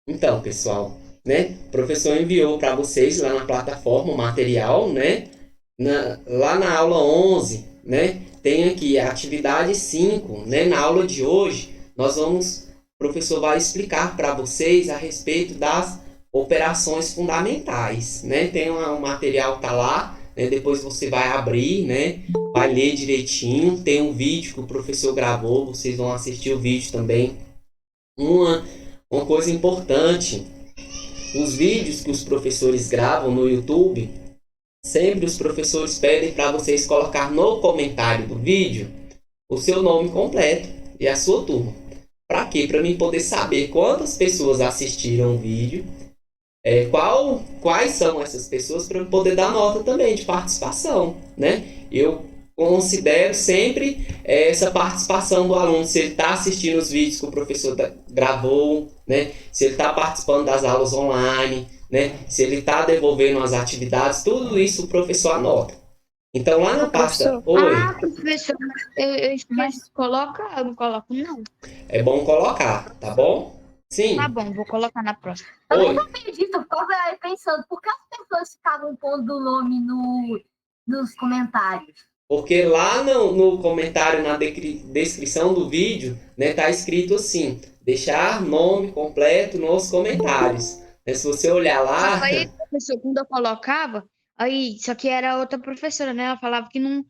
Então, pessoal, né? O professor enviou para vocês lá na plataforma o material, né? Lá na aula 11, né? Tem aqui a atividade 5, né? Na aula de hoje, o professor vai explicar para vocês a respeito das operações fundamentais, né? O material tá lá, né? Depois você vai abrir, né? Vai ler direitinho. Tem um vídeo que o professor gravou, vocês vão assistir o vídeo também. Uma, uma coisa importante, os vídeos que os professores gravam no YouTube, sempre os professores pedem para vocês colocar no comentário do vídeo o seu nome completo e a sua turma. Para quê? Para mim poder saber quantas pessoas assistiram o vídeo, quais são essas pessoas, para eu poder dar nota também de participação, né? Eu considero sempre essa participação do aluno, se ele está assistindo os vídeos que o professor gravou, né? Se ele está participando das aulas online, né? Se ele está devolvendo as atividades, tudo isso o professor anota. Então lá na Ô, pasta, professor. oi, Professor, eu esqueço. Coloca, eu não coloco, não. é bom colocar, tá bom? Tá Sim, bom, vou colocar na próxima. Eu oi. nunca entendi, eu ficava aí pensando, por que as pessoas ficavam pondo o nome nos comentários? Porque lá no comentário, na descrição do vídeo, né, tá escrito assim: deixar nome completo nos comentários. Né, se você olhar Só lá, que aí, professor, quando eu colocava, aí, só que era outra professora, né? Ela falava que não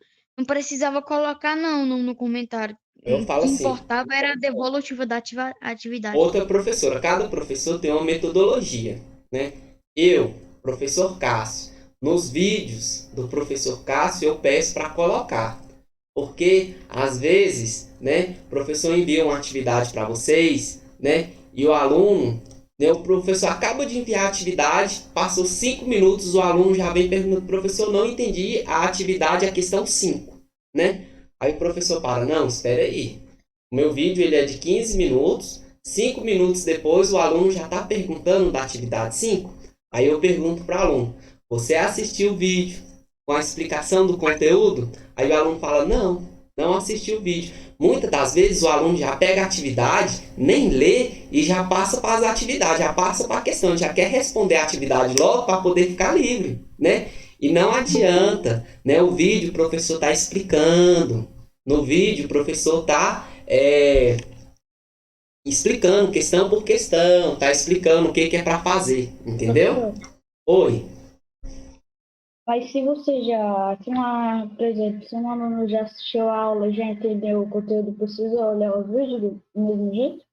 precisava colocar, não, no comentário. eu O falo que assim: importava era a devolutiva da atividade. outra professora, cada professor tem uma metodologia. Né? Eu, professor Cássio, nos vídeos do professor Cássio eu peço para colocar. Porque às vezes, né, o professor envia uma atividade para vocês, né, e o aluno, né, o professor acaba de enviar a atividade, passou 5 minutos, o aluno já vem perguntando, professor, não entendi a atividade, a questão 5, né? Aí o professor para, não, espera aí. O meu vídeo ele é de 15 minutos, 5 minutos depois o aluno já está perguntando da atividade 5. Aí eu pergunto para o aluno, você assistiu o vídeo com a explicação do conteúdo? Aí o aluno fala, não assisti o vídeo. Muitas das vezes o aluno já pega a atividade, nem lê e já passa para as atividades, já passa para a questão, já quer responder a atividade logo para poder ficar livre, né? E não adianta, né? O vídeo o professor está explicando, no vídeo o professor está explicando questão por questão, está explicando o que, que é para fazer, entendeu? Professor, Oi. mas se você já, por exemplo, se um aluno já assistiu a aula, já entendeu o conteúdo, precisa olhar os vídeos do mesmo jeito?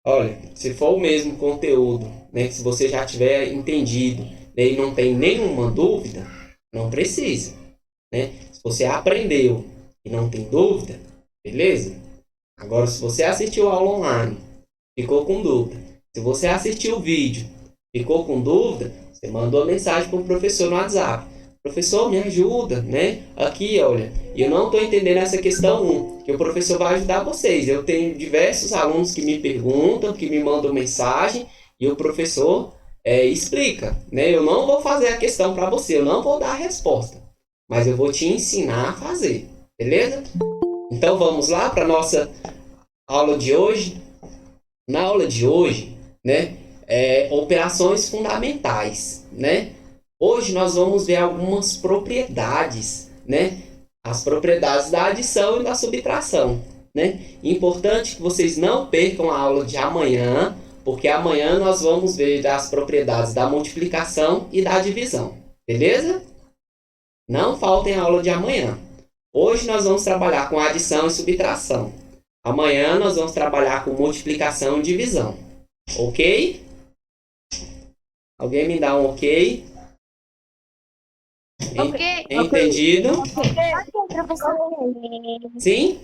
Olha, se for o mesmo conteúdo, né, se você já tiver entendido, né, e não tem nenhuma dúvida, não precisa, né? Se você aprendeu e não tem dúvida, beleza? Agora, se você assistiu a aula online, ficou com dúvida, se você assistiu o vídeo, ficou com dúvida, você mandou uma mensagem para o professor no WhatsApp. Professor, me ajuda, né? Aqui, olha, eu não estou entendendo essa questão 1, que o professor vai ajudar vocês. Eu tenho diversos alunos que me perguntam, que me mandam mensagem, e o professor explica, né? Eu não vou fazer a questão para você, eu não vou dar a resposta, mas eu vou te ensinar a fazer, beleza? Então vamos lá para nossa aula de hoje. Na aula de hoje, né, operações fundamentais, né? Hoje nós vamos ver algumas propriedades, né? As propriedades da adição e da subtração, né? Importante que vocês não percam a aula de amanhã, porque amanhã nós vamos ver as propriedades da multiplicação e da divisão, beleza? Não faltem a aula de amanhã. Hoje nós vamos trabalhar com adição e subtração. Amanhã nós vamos trabalhar com multiplicação e divisão. Ok? Alguém me dá um ok? Ok. Entendido? Ok, professor. Sim?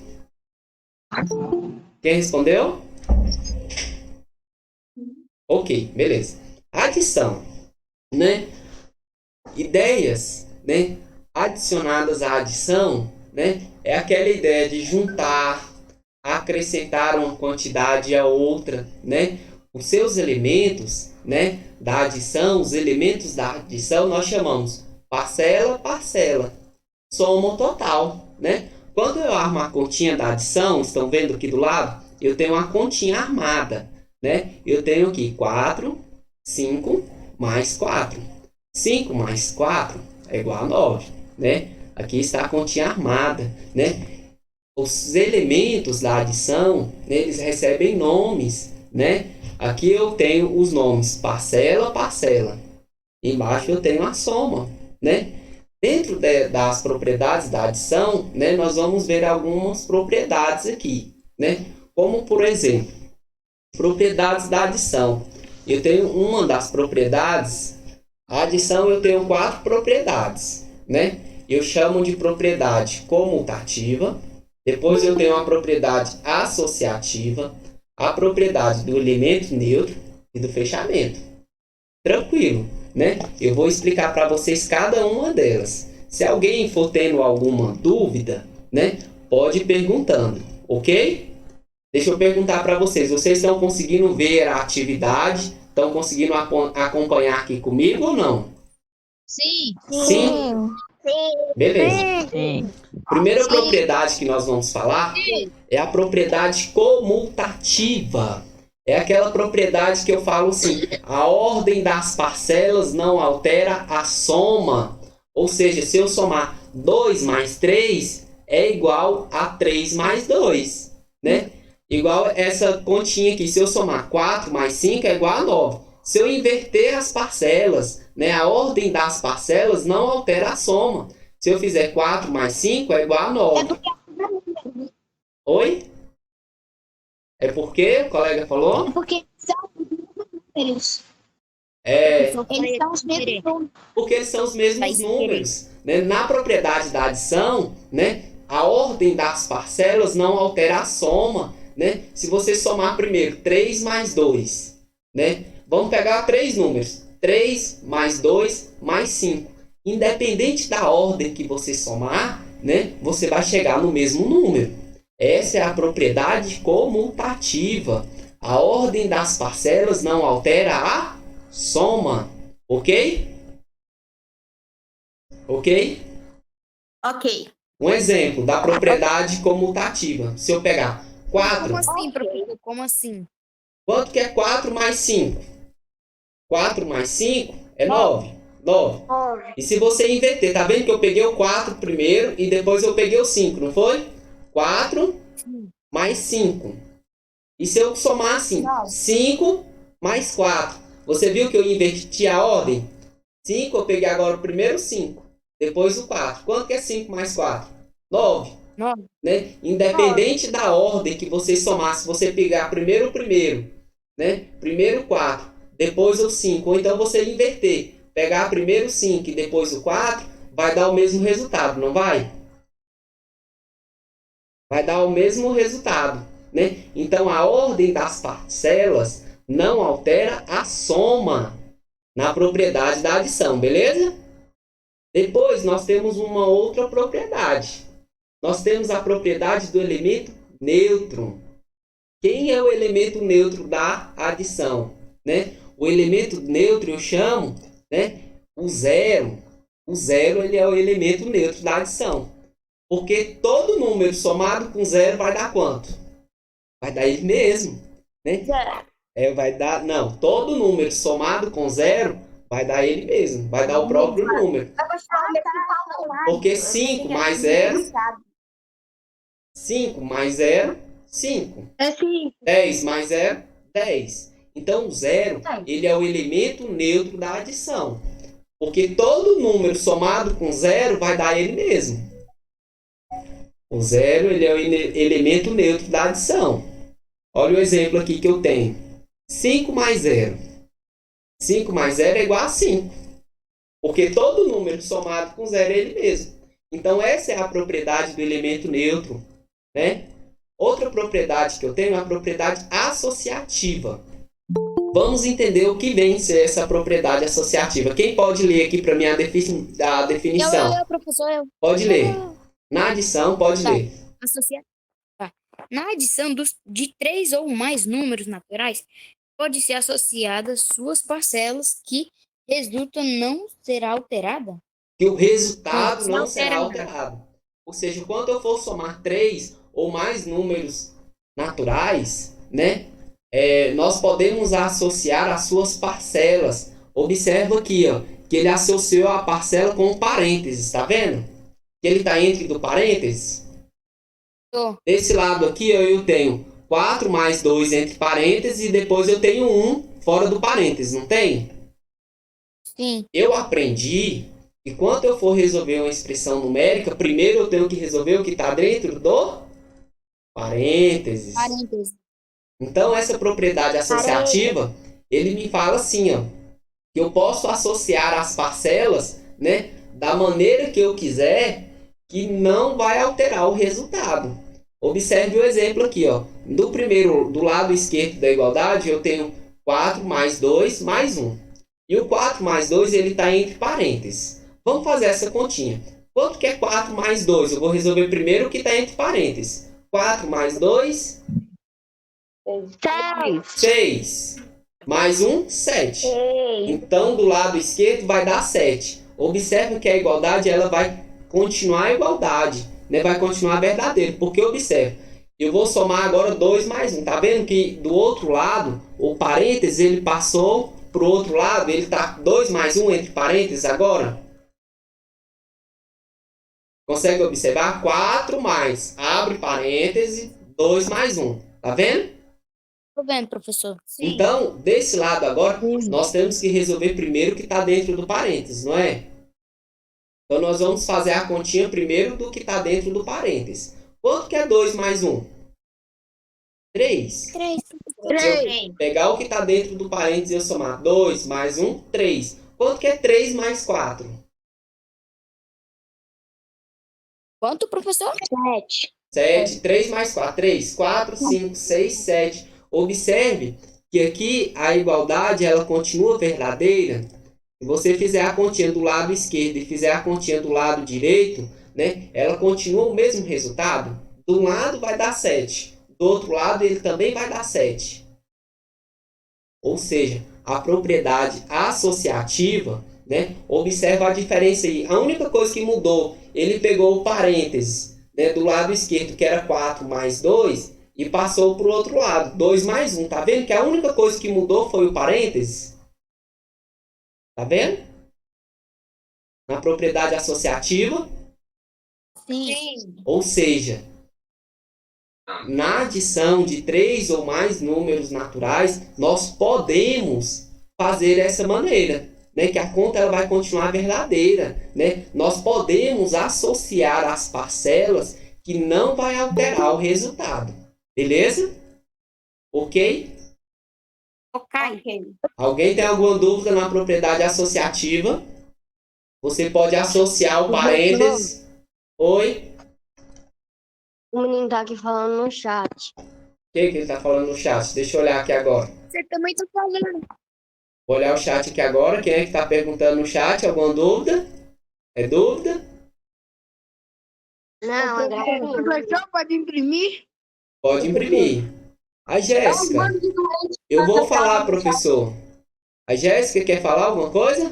Quem respondeu? Ok, beleza. Adição, né? Ideias, né? Adicionadas à adição, né? É aquela ideia de juntar, acrescentar uma quantidade a outra, né? Os seus elementos, né, da adição, os elementos da adição nós chamamos parcela, parcela, soma ou total, né? Quando eu armo a continha da adição, estão vendo aqui do lado? Eu tenho uma continha armada, né? Eu tenho aqui 4, 5 mais 4. 5 mais 4 é igual a 9, né? Aqui está a continha armada, né? Os elementos da adição, né, eles recebem nomes, né? Aqui eu tenho os nomes parcela, parcela. Embaixo eu tenho a soma, né? Dentro das propriedades da adição, né, nós vamos ver algumas propriedades aqui, né? Como, por exemplo, propriedades da adição. Eu tenho uma das propriedades, a adição eu tenho 4 propriedades, né? Eu chamo de propriedade comutativa, depois eu tenho a propriedade associativa, a propriedade do elemento neutro e do fechamento. Tranquilo, né? Eu vou explicar para vocês cada uma delas. Se alguém for tendo alguma dúvida, né, pode ir perguntando, ok? Deixa eu perguntar para vocês. Vocês estão conseguindo ver a atividade? Estão conseguindo acompanhar aqui comigo ou não? Sim. Sim? Beleza. Sim. Primeira propriedade que nós vamos falar é a propriedade comutativa. É aquela propriedade que eu falo assim, a ordem das parcelas não altera a soma. Ou seja, se eu somar 2 mais 3 é igual a 3 mais 2, né? Igual essa continha aqui, se eu somar 4 mais 5 é igual a 9. Se eu inverter as parcelas, né, a ordem das parcelas não altera a soma. Se eu fizer 4 mais 5 é igual a 9. Oi? É porque o colega falou? Porque são números. É, Eles são os mesmos números. porque são os mesmos números, né? Na propriedade da adição, né, a ordem das parcelas não altera a soma, né? Se você somar primeiro 3 mais 2, né? Vamos pegar 3 números. 3 mais 2 mais 5. Independente da ordem que você somar, né, você vai chegar no mesmo número. Essa é a propriedade comutativa. A ordem das parcelas não altera a soma. Ok? Ok? Ok. Um exemplo da propriedade comutativa. Se eu pegar 4, Como assim, professor? Como assim? quanto que é 4 mais 5? 4 mais 5 é 9. 9. E se você inverter, tá vendo que eu peguei o 4 primeiro e depois eu peguei o 5, não foi? 4 mais 5. E se eu somar assim, 5 mais 4. Você viu que eu inverti a ordem? 5, eu peguei agora o primeiro 5, depois o 4. Quanto que é 5 mais 4? 9. 9. Né? Independente da ordem que você somar, se você pegar primeiro o primeiro, né? Primeiro o 4, depois o 5, ou então você inverter, pegar primeiro o 5 e depois o 4, vai dar o mesmo resultado, não vai? Vai dar o mesmo resultado, né? Então a ordem das parcelas não altera a soma na propriedade da adição, beleza? Depois nós temos uma outra propriedade. Nós temos a propriedade do elemento neutro. Quem é o elemento neutro da adição, né? O elemento neutro eu chamo, né, o zero. O zero ele é o elemento neutro da adição. Porque todo número somado com zero vai dar quanto? Vai dar ele mesmo, né? Vai dar, não, todo número somado com zero vai dar ele mesmo, vai dar o próprio número. Porque 5 mais 0, 5 mais 0, 5. É sim. 10 mais 0, 10. Então, o zero, ele é o elemento neutro da adição. Porque todo número somado com zero vai dar ele mesmo. O zero, ele é o elemento neutro da adição. Olha o exemplo aqui que eu tenho. 5 mais 0. 5 mais 0 é igual a 5. Porque todo número somado com zero é ele mesmo. Então, essa é a propriedade do elemento neutro, né? Outra propriedade que eu tenho é a propriedade associativa. Vamos entender o que vem ser essa propriedade associativa. Quem pode ler aqui para mim a definição? Eu, professor, eu. Pode ler. Na adição, pode ler. Na adição de 3 ou mais números naturais, pode ser associadas suas parcelas que resultam não será alterada? Que o resultado Não não será alterado. alterado. Ou seja, quando eu for somar 3 ou mais números naturais, né? nós podemos associar as suas parcelas. Observa aqui, ó, que ele associou a parcela com parênteses, tá vendo? Que ele está entre do parênteses. Tô. Desse lado aqui, ó, eu tenho 4 mais 2 entre parênteses e depois eu tenho 1 fora do parênteses, não tem? Sim. Eu aprendi que quando eu for resolver uma expressão numérica, primeiro eu tenho que resolver o que está dentro do parênteses. Parênteses. Então, essa propriedade associativa, ele me fala assim, ó, que eu posso associar as parcelas, né, da maneira que eu quiser, que não vai alterar o resultado. Observe o exemplo aqui, ó. Do lado esquerdo da igualdade, eu tenho 4 mais 2 mais 1. E o 4 mais 2, ele está entre parênteses. Vamos fazer essa continha. Quanto que é 4 mais 2? Eu vou resolver primeiro o que está entre parênteses. 4 mais 2... 6. Mais 1, 7. Então, do lado esquerdo vai dar 7. Observe que a igualdade ela vai continuar a igualdade, né? Vai continuar verdadeiro. Porque observe, eu vou somar agora 2 mais 1. Tá vendo que do outro lado, o parênteses ele passou para o outro lado, ele está 2 mais 1 entre parênteses agora? Consegue observar? 4 mais, abre parênteses, 2 mais 1. Tá vendo? Tô vendo, professor. Sim. Então, desse lado agora, nós temos que resolver primeiro o que está dentro do parênteses, não é? Então, nós vamos fazer a continha primeiro do que está dentro do parênteses. Quanto que é 2 mais 1? 3. 3. Se eu pegar o que está dentro do parênteses e eu somar 2 mais 1, 3. Quanto que é 3 mais 4? Quanto, professor? 7. 3 mais 4. 3, 4, 5, 6, 7. Observe que aqui a igualdade ela continua verdadeira. Se você fizer a continha do lado esquerdo e fizer a continha do lado direito, né, ela continua o mesmo resultado. Do lado vai dar 7. Do outro lado ele também vai dar 7. Ou seja, a propriedade associativa, né, observa a diferença aí. A única coisa que mudou, ele pegou o parênteses, né, do lado esquerdo, que era 4 mais 2, e passou para o outro lado, 2 mais 1. Tá vendo que a única coisa que mudou foi o parênteses? Tá vendo? Na propriedade associativa. Sim. Ou seja, na adição de 3 ou mais números naturais, nós podemos fazer dessa maneira, né? Que a conta ela vai continuar verdadeira, né? Nós podemos associar as parcelas que não vai alterar o resultado. Beleza? Ok? Ok. Alguém tem alguma dúvida na propriedade associativa? Você pode associar o parênteses. Oi? O menino tá aqui falando no chat. O que ele está falando no chat? Deixa eu olhar aqui agora. Você também tá falando. Vou olhar o chat aqui agora. Quem é que está perguntando no chat? Alguma dúvida? É dúvida? Não, é gracinha. Professor, pode imprimir? Pode imprimir. A Jéssica. Eu vou falar, professor. A Jéssica quer falar alguma coisa?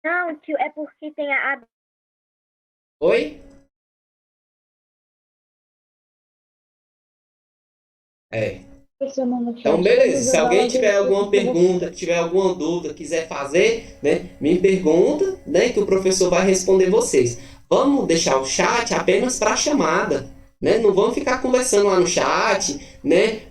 Não, tio, é porque tem a... Oi? É. Então, beleza. Se alguém tiver alguma pergunta, tiver alguma dúvida, quiser fazer, né, me pergunta, né, que o professor vai responder vocês. Vamos deixar o chat apenas para chamada, né? Não vamos ficar conversando lá no chat, né,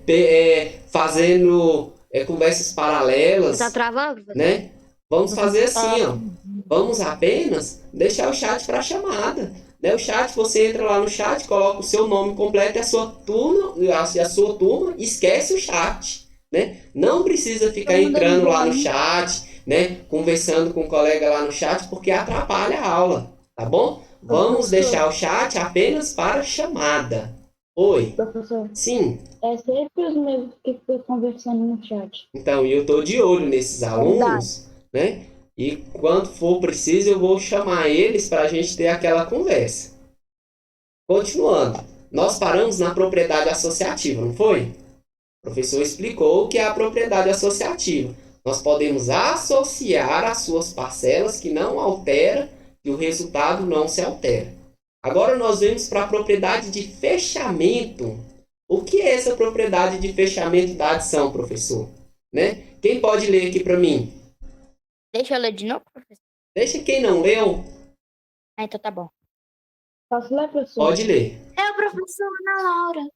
fazendo conversas paralelas, Tá travando? né? Vamos fazer assim, ó. Vamos apenas deixar o chat para chamada. Né? O chat, você entra lá no chat, coloca o seu nome completo e a sua turma, esquece o chat. Né? Não precisa ficar entrando lá no chat, né? Conversando com o colega lá no chat, porque atrapalha a aula. Tá bom? Vamos deixar o chat apenas para chamada. Oi? Professor, Sim. é sempre os mesmos que ficam conversando no chat. Então, eu estou de olho nesses alunos, né? E quando for preciso, eu vou chamar eles para a gente ter aquela conversa. Continuando. Nós paramos na propriedade associativa, não foi? O professor explicou o que é a propriedade associativa. Nós podemos associar as suas parcelas que não altera e o resultado não se altera. Agora nós vamos para a propriedade de fechamento. O que é essa propriedade de fechamento da adição, professor? Né? Quem pode ler aqui para mim? Deixa eu ler de novo, professor. Deixa quem não leu, Ah, então tá bom. Posso ler, professor? pode ler. É o professor Ana Laura.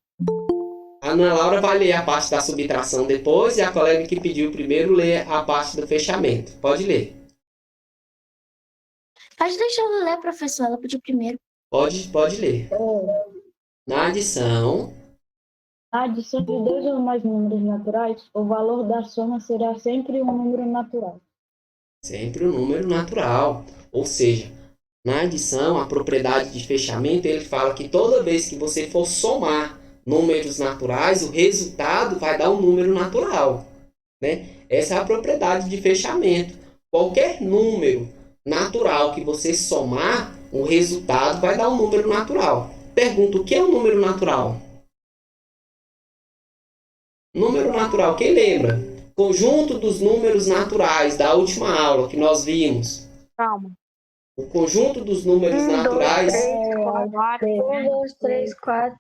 A Ana Laura vai ler a parte da subtração depois e a colega que pediu primeiro lê a parte do fechamento. Pode ler. Pode deixar ela ler, professor. Ela pediu primeiro. Pode ler. Na adição, Na adição de dois ou mais números naturais, o valor da soma será sempre um número natural. sempre um número natural. Ou seja, na adição, a propriedade de fechamento, ele fala que toda vez que você for somar números naturais, o resultado vai dar um número natural, né? Essa é a propriedade de fechamento. Qualquer número natural que você somar, o resultado vai dar um número natural. Pergunta, o que é um número natural? Número natural, quem lembra? Conjunto dos números naturais da última aula que nós vimos. Calma. O conjunto dos números naturais 1, 2, 3, 4,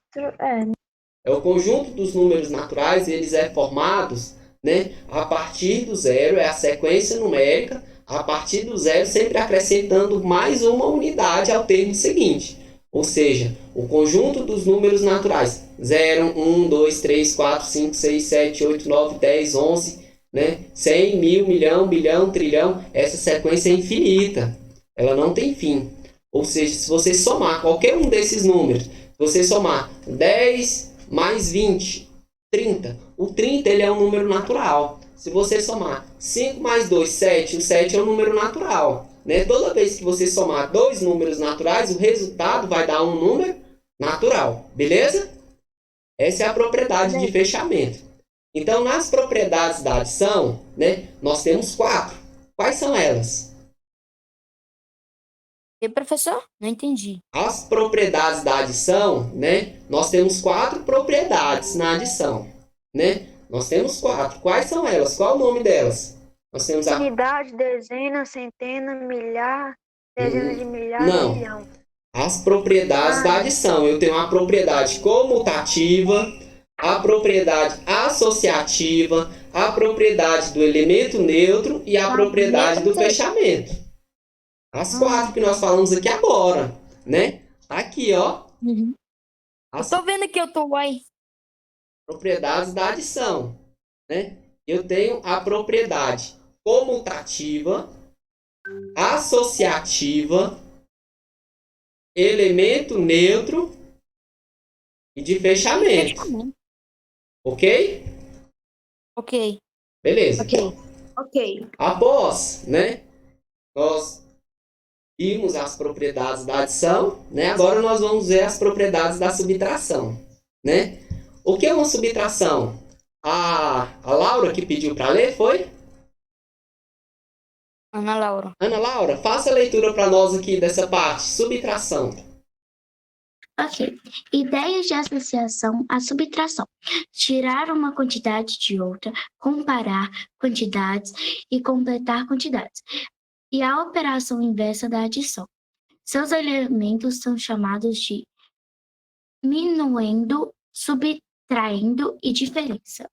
é o conjunto dos números naturais, eles é formados, né, a partir do zero, é a sequência numérica, a partir do zero, sempre acrescentando mais uma unidade ao termo seguinte. Ou seja, o conjunto dos números naturais 0, 1, 2, 3, 4, 5, 6, 7, 8, 9, 10, 11, né? 100, mil, milhão, bilhão, trilhão, essa sequência é infinita, ela não tem fim. Ou seja, se você somar qualquer um desses números, se você somar 10 mais 20, 30, o 30 ele é um número natural. Se você somar 5 mais 2, 7, o 7 é um número natural. Né? Toda vez que você somar dois números naturais, o resultado vai dar um número natural. Beleza? Essa é a propriedade de fechamento. Então, nas propriedades da adição, né, nós temos 4. Quais são elas? E professor? Não entendi. As propriedades da adição, né, nós temos 4 propriedades na adição. Né? Nós temos 4. Quais são elas? Qual o nome delas? Nós temos a Unidade, dezena, centena, milhar, dezenas de milhar, não. milhão. As propriedades da adição. Eu tenho a propriedade comutativa, a propriedade associativa, a propriedade do elemento neutro e a propriedade do fechamento. As 4 que nós falamos aqui agora, né? Aqui, ó. Eu As tô vendo que eu tô aí. propriedades da adição, né? Eu tenho a propriedade comutativa, associativa, elemento neutro e de fechamento. Ok? Ok. Beleza. Ok. Após, né, nós vimos as propriedades da adição, né? Agora nós vamos ver as propriedades da subtração, né? O que é uma subtração? A Laura que pediu para ler foi? Ana Laura. Ana Laura, faça a leitura para nós aqui dessa parte, subtração. Ok. Ideias de associação à subtração. Tirar uma quantidade de outra, comparar quantidades e completar quantidades. E a operação inversa da adição. Seus elementos são chamados de minuendo, subtraindo e diferença.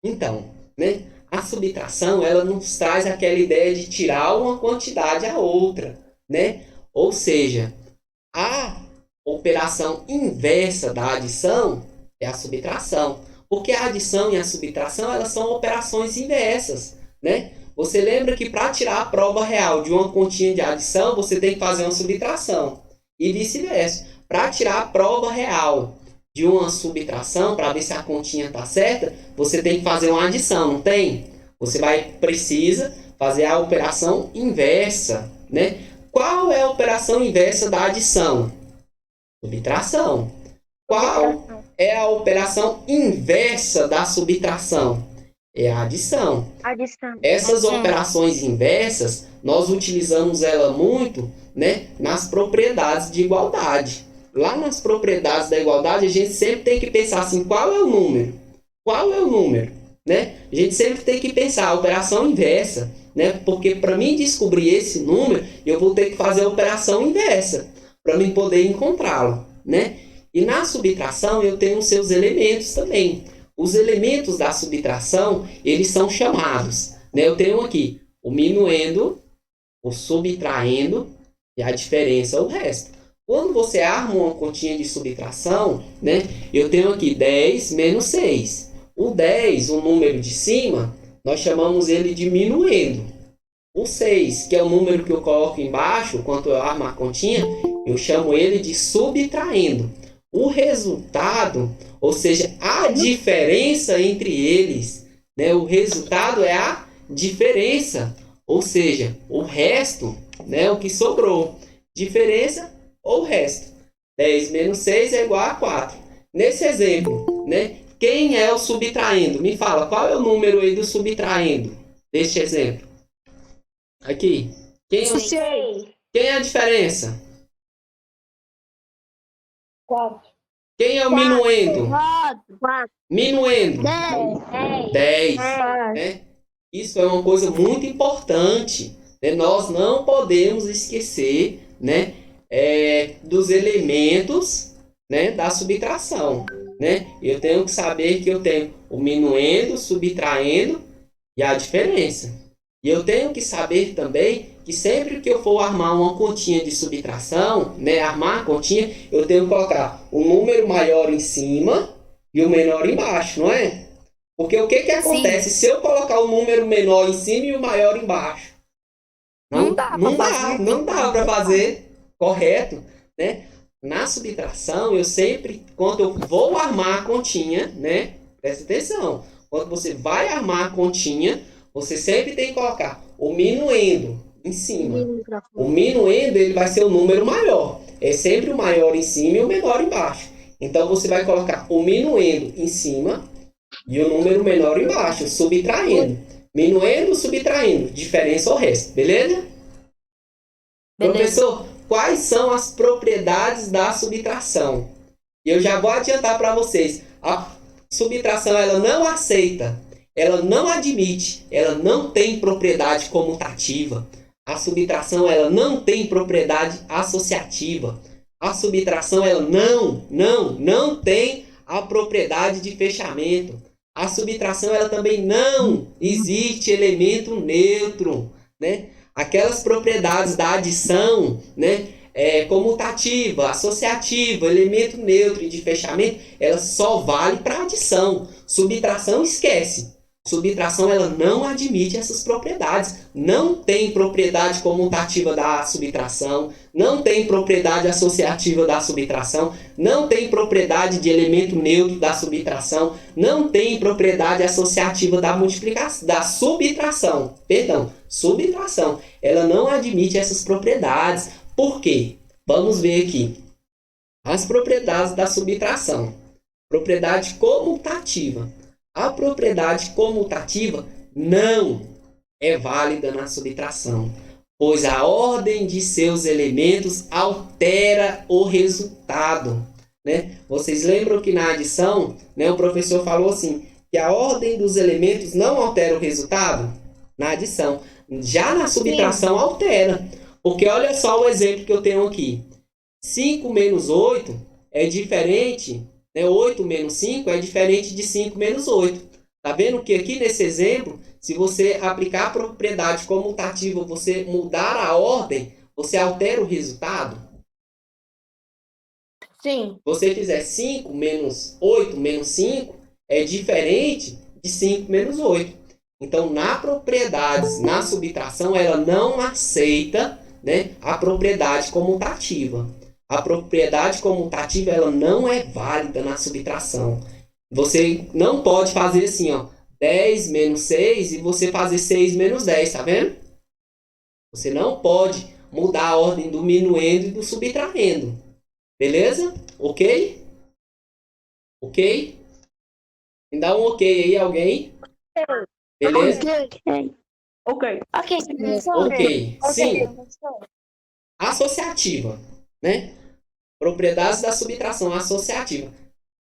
Então, né, a subtração, ela nos traz aquela ideia de tirar uma quantidade a outra, né? Ou seja, a operação inversa da adição é a subtração. Porque a adição e a subtração, elas são operações inversas, né? Você lembra que para tirar a prova real de uma continha de adição, você tem que fazer uma subtração. E vice-versa. Para tirar a prova real de uma subtração, para ver se a continha está certa, você tem que fazer uma adição, não tem? Você precisa fazer a operação inversa, né? Qual é a operação inversa da adição? Subtração. Qual é a operação inversa da subtração? É a adição. Adição. Essas operações inversas, nós utilizamos ela muito, né, nas propriedades de igualdade. Lá nas propriedades da igualdade, a gente sempre tem que pensar assim, qual é o número? Qual é o número? Né? A gente sempre tem que pensar a operação inversa, né? Porque para mim descobrir esse número, eu vou ter que fazer a operação inversa para mim poder encontrá-lo, né? E na subtração eu tenho os seus elementos também. Os elementos da subtração, eles são chamados, né? Eu tenho aqui o minuendo, o subtraindo e a diferença, o resto. Quando você arma uma continha de subtração, né? Eu tenho aqui 10 menos 6. O 10, o número de cima, nós chamamos ele de minuendo. O 6, que é o número que eu coloco embaixo, quando eu armo a continha, eu chamo ele de subtraindo. O resultado, ou seja, a diferença entre eles, né? O resultado é a diferença, ou seja, o resto, né? O que sobrou. Diferença ou resto. 10 menos 6 é igual a 4. Nesse exemplo, né? Quem é o subtraindo? Me fala, qual é o número aí do subtraindo? Deste exemplo. Aqui. Quem é a diferença? 4. Quem é o minuendo? 4. Minuendo. 10. Né? Isso é uma coisa muito importante. Né? Nós não podemos esquecer, né? Dos elementos, né? Da subtração. Né? Eu tenho que saber que eu tenho o minuendo, subtraindo e a diferença. E eu tenho que saber também que sempre que eu for armar uma continha de subtração, né, armar a continha, eu tenho que colocar o número maior em cima e o menor embaixo, não é? Porque o que acontece se eu colocar o número menor em cima e o maior embaixo? Não dá para fazer correto, né? Na subtração, eu sempre, quando eu vou armar a continha, né? Presta atenção. Quando você vai armar a continha, você sempre tem que colocar o minuendo em cima. O minuendo, ele vai ser o número maior. É sempre o maior em cima e o menor embaixo. Então, você vai colocar o minuendo em cima e o número menor embaixo, subtraindo. Minuendo, subtraindo. Diferença ou resto. Beleza? Professor, quais são as propriedades da subtração? Eu já vou adiantar para vocês. A subtração, ela não aceita, ela não admite, ela não tem propriedade comutativa. A subtração, ela não tem propriedade associativa. A subtração, ela não tem a propriedade de fechamento. A subtração, ela também não existe elemento neutro, né? Aquelas propriedades da adição, né? Comutativa, associativa, elemento neutro e de fechamento, ela só vale para adição. Subtração, esquece. Subtração, ela não admite essas propriedades. Não tem propriedade comutativa da subtração, não tem propriedade associativa da subtração, não tem propriedade de elemento neutro da subtração, não tem propriedade associativa da multiplicação, da subtração. Perdão, subtração. Ela não admite essas propriedades. Por quê? Vamos ver aqui. As propriedades da subtração. Propriedade comutativa. A propriedade comutativa não é válida na subtração, pois a ordem de seus elementos altera o resultado. Né? Vocês lembram que na adição, né, o professor falou assim, que a ordem dos elementos não altera o resultado? Na adição. Já na subtração altera. Porque olha só o exemplo que eu tenho aqui. 5 menos 8 é diferente, né? 8 menos 5 é diferente de 5 menos 8. Tá vendo que aqui nesse exemplo, se você aplicar a propriedade comutativa, você mudar a ordem, você altera o resultado? Sim. Se você fizer 5 menos 8 menos 5, é diferente de 5 menos 8. Então, na propriedades, na subtração, ela não aceita, né, a propriedade comutativa. A propriedade comutativa, ela não é válida na subtração. Você não pode fazer assim, ó, 10 menos 6 e você fazer 6 menos 10, tá vendo? Você não pode mudar a ordem do minuendo e do subtraindo. Beleza? Ok? Ok? Me dá um ok aí, alguém? Beleza? Ok. Ok. Sim. Associativa, né? Propriedades da subtração associativa.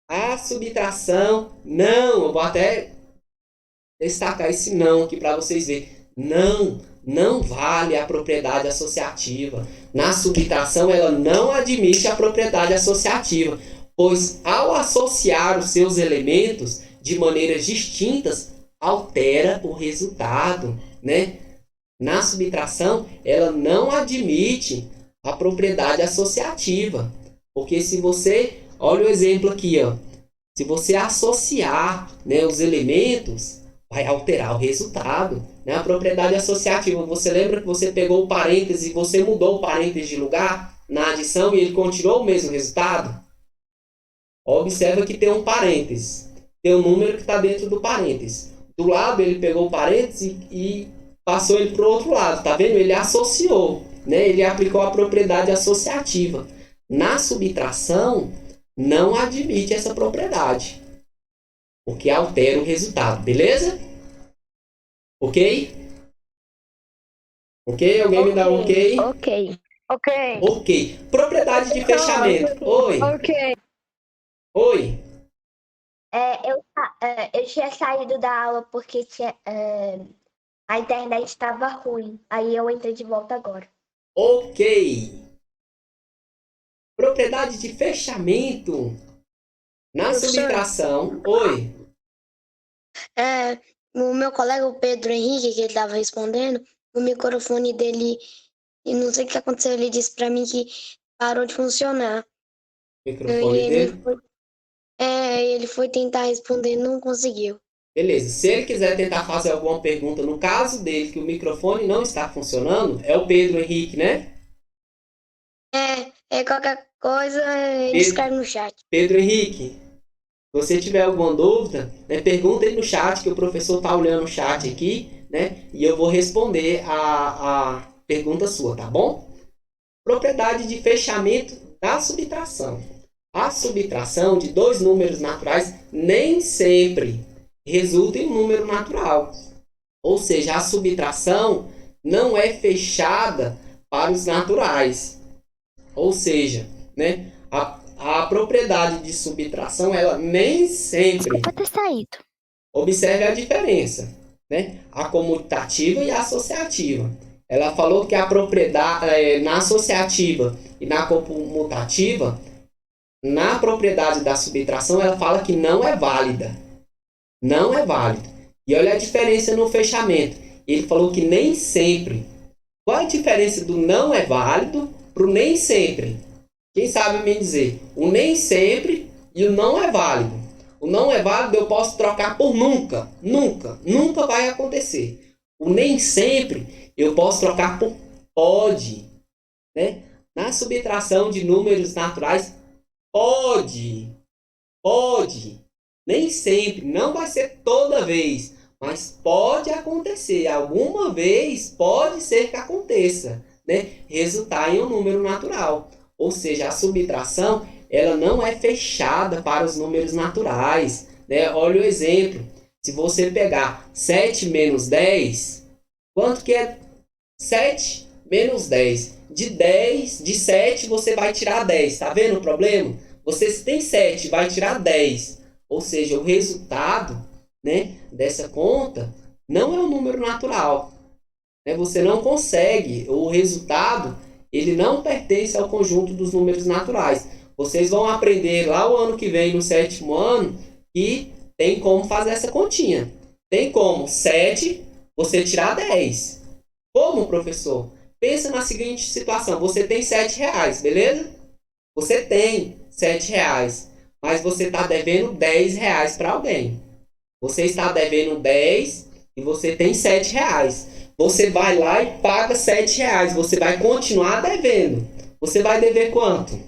A subtração, não, eu vou até destacar esse não aqui para vocês verem. Não vale a propriedade associativa. Na subtração, ela não admite a propriedade associativa. pois ao associar os seus elementos de maneiras distintas, altera o resultado, né? Na subtração, ela não admite a propriedade associativa, porque se você, olha o exemplo aqui, ó, se você associar, né, os elementos, vai alterar o resultado, né? A propriedade associativa, você lembra que você pegou o parêntese e você mudou o parêntese de lugar na adição e ele continuou o mesmo resultado? Observa que tem um parêntese, tem um número que está dentro do parêntese. Do lado ele pegou o parêntese e passou ele para o outro lado, tá vendo? Ele associou, né? Ele aplicou a propriedade associativa. Na subtração, não admite essa propriedade, porque altera o resultado, beleza? Ok? Ok? Alguém me dá um ok? Ok. Ok. Ok. Propriedade de fechamento. Oi. Ok. Oi. Eu tinha saído da aula porque a internet estava ruim. Aí eu entrei de volta agora. Ok. Propriedade de fechamento. Na Professor. subtração. Oi. O meu colega, o Pedro Henrique, que ele estava respondendo, o microfone dele, e não sei o que aconteceu, ele disse para mim que parou de funcionar. Microfone dele. Ele foi tentar responder, não conseguiu. Beleza. Se ele quiser tentar fazer alguma pergunta, no caso dele, que o microfone não está funcionando, é o Pedro Henrique, né? Qualquer coisa, ele escreve no chat. Pedro Henrique, se você tiver alguma dúvida, né, pergunta aí no chat, que o professor está olhando o chat aqui, né? E eu vou responder a pergunta sua, tá bom? Propriedade de fechamento da subtração. A subtração de dois números naturais nem sempre resulta em um número natural. Ou seja, a subtração não é fechada para os naturais. Ou seja, né, a propriedade de subtração, ela nem sempre... Pode ter saído. Observe a diferença, né? A comutativa e a associativa. Ela falou que a propriedade na associativa e na comutativa, na propriedade da subtração, ela fala que não é válida. Não é válida. E olha a diferença no fechamento. Ele falou que nem sempre. Qual a diferença do não é válido para o nem sempre? Quem sabe me dizer? O nem sempre e o não é válido. O não é válido eu posso trocar por nunca. Nunca. Nunca vai acontecer. O nem sempre eu posso trocar por pode. Né? Na subtração de números naturais, pode. Pode. Nem sempre. Não vai ser toda vez. Mas pode acontecer. Alguma vez pode ser que aconteça. Né? Resultar em um número natural. Ou seja, a subtração ela não é fechada para os números naturais. Né? Olha o exemplo. Se você pegar 7 menos 10, quanto que é 7 menos 10? De 7 você vai tirar 10. Está vendo o problema? Você se tem 7, vai tirar 10. Ou seja, o resultado, né, dessa conta não é um número natural. Né? Você não consegue. O resultado ele não pertence ao conjunto dos números naturais. Vocês vão aprender lá o ano que vem, no 7º ano, que tem como fazer essa continha. Tem como 7 você tirar 10. Como, professor? Pensa na seguinte situação. Você tem R$7, beleza? Você tem R$7, mas você está devendo R$10 para alguém. Você está devendo 10 e você tem R$7. Você vai lá e paga R$7. Você vai continuar devendo. Você vai dever quanto?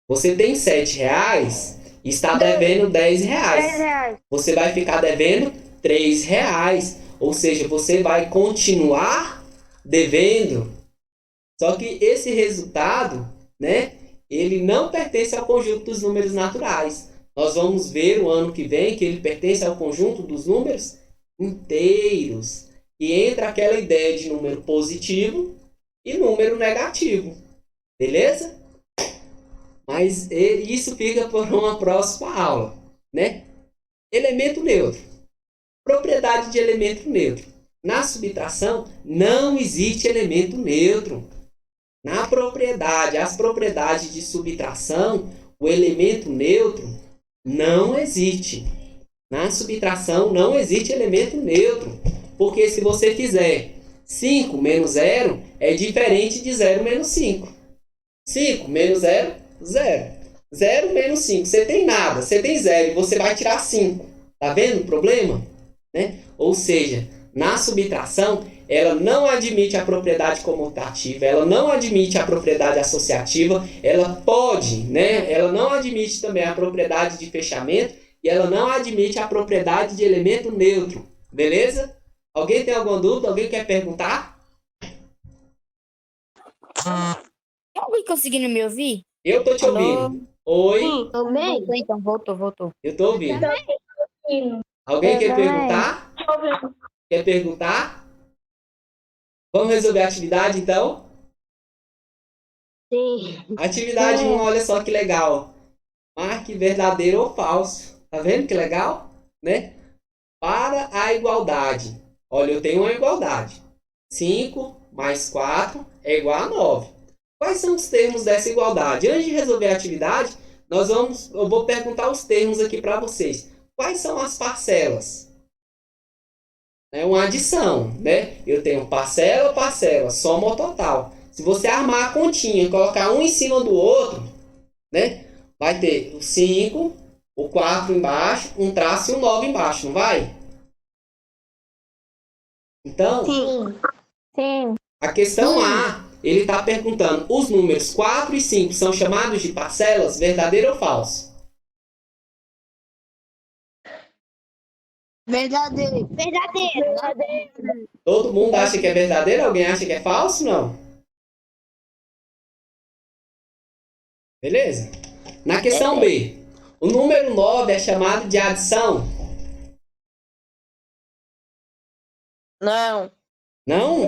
Você tem R$7 e está devendo R$10. R$10. Você vai ficar devendo R$3. Ou seja, você vai continuar devendo. Só que esse resultado, né, ele não pertence ao conjunto dos números naturais. Nós vamos ver o ano que vem que ele pertence ao conjunto dos números inteiros. E entra aquela ideia de número positivo e número negativo. Beleza? Mas isso fica por uma próxima aula, né? Elemento neutro. Propriedade de elemento neutro. Na subtração não existe elemento neutro. Na propriedade, as propriedades de subtração, o elemento neutro não existe. Na subtração não existe elemento neutro. Porque se você fizer 5 menos 0, é diferente de 0 menos 5. 5 menos 0, 0. 0 menos 5, você tem nada, você tem 0 e você vai tirar 5. Tá vendo o problema? Né? Ou seja, na subtração, ela não admite a propriedade comutativa, ela não admite a propriedade associativa, ela pode, né? Ela não admite também a propriedade de fechamento e ela não admite a propriedade de elemento neutro. Beleza? Alguém tem alguma dúvida? Alguém quer perguntar? Tem alguém conseguindo me ouvir? Eu tô te Alô? ouvindo. Oi? Voltou, então, voltou. Eu tô ouvindo. Alguém quer perguntar? Quer perguntar? Vamos resolver a atividade, então? Sim. Atividade 1, olha só que legal. Marque verdadeiro ou falso. Tá vendo que legal? Né? Para a igualdade. Olha, eu tenho uma igualdade. 5 mais 4 é igual a 9. Quais são os termos dessa igualdade? Antes de resolver a atividade, eu vou perguntar os termos aqui para vocês. Quais são as parcelas? É uma adição, né? Eu tenho parcela, soma ou total. Se você armar a continha e colocar um em cima do outro, né? Vai ter o 5, o 4 embaixo, um traço e um 9 embaixo, não vai? Então, Sim. a questão A, ele está perguntando, os números 4 e 5 são chamados de parcelas, verdadeiro ou falso? Verdadeiro. Todo mundo acha que é verdadeiro? Alguém acha que é falso? Não. Beleza? Na questão B, o número 9 é chamado de adição? Não. Não?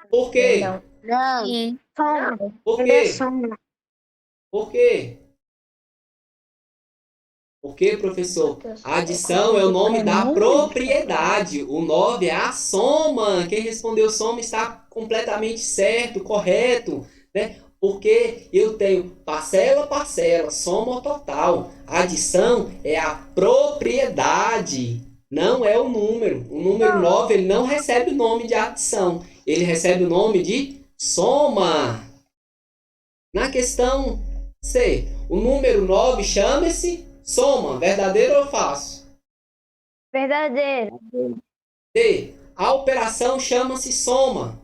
Por quê? Não. Sim. Por Ele é quê? soma. Por quê? Por quê, professor? A adição é o nome da propriedade. O 9 é a soma. Quem respondeu soma está completamente certo, correto, né? Porque eu tenho parcela, soma ou total. A adição é a propriedade, não é o número. O número 9 ele não recebe o nome de adição. Ele recebe o nome de soma. Na questão C, o número 9 chama-se soma, verdadeiro ou falso? Verdadeiro. D, a operação chama-se soma.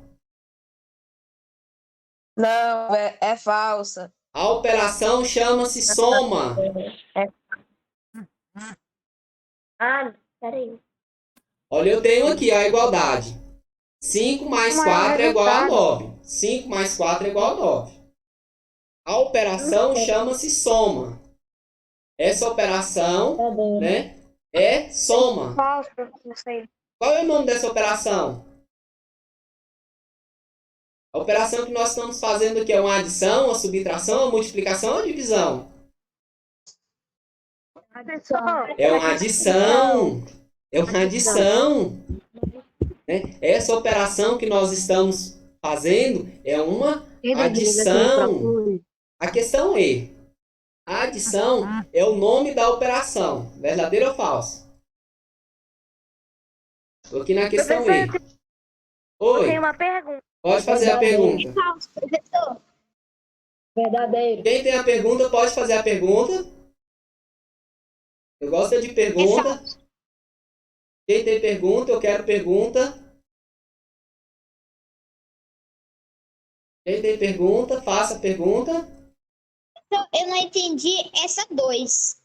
Não, é falsa. A operação chama-se soma. Peraí. Olha, eu tenho aqui a igualdade. 5 mais 4 é igual a 9. 5 mais 4 é igual a 9. A operação chama-se soma. Essa operação, né, é soma. Falso, não sei. Qual é o nome dessa operação? A operação que nós estamos fazendo aqui é uma adição, uma subtração, uma multiplicação ou uma divisão? É uma adição. É uma adição. Né? Essa operação que nós estamos fazendo é uma adição. A questão é, a adição é o nome da operação. Verdadeiro ou falso? Estou aqui na questão E. Eu Oi, tenho uma pergunta. pode fazer a pergunta. Verdadeiro. Quem tem a pergunta, pode fazer a pergunta. Eu gosto de pergunta. Quem tem pergunta, eu quero pergunta. Quem tem pergunta, faça a pergunta. Eu não entendi essa 2.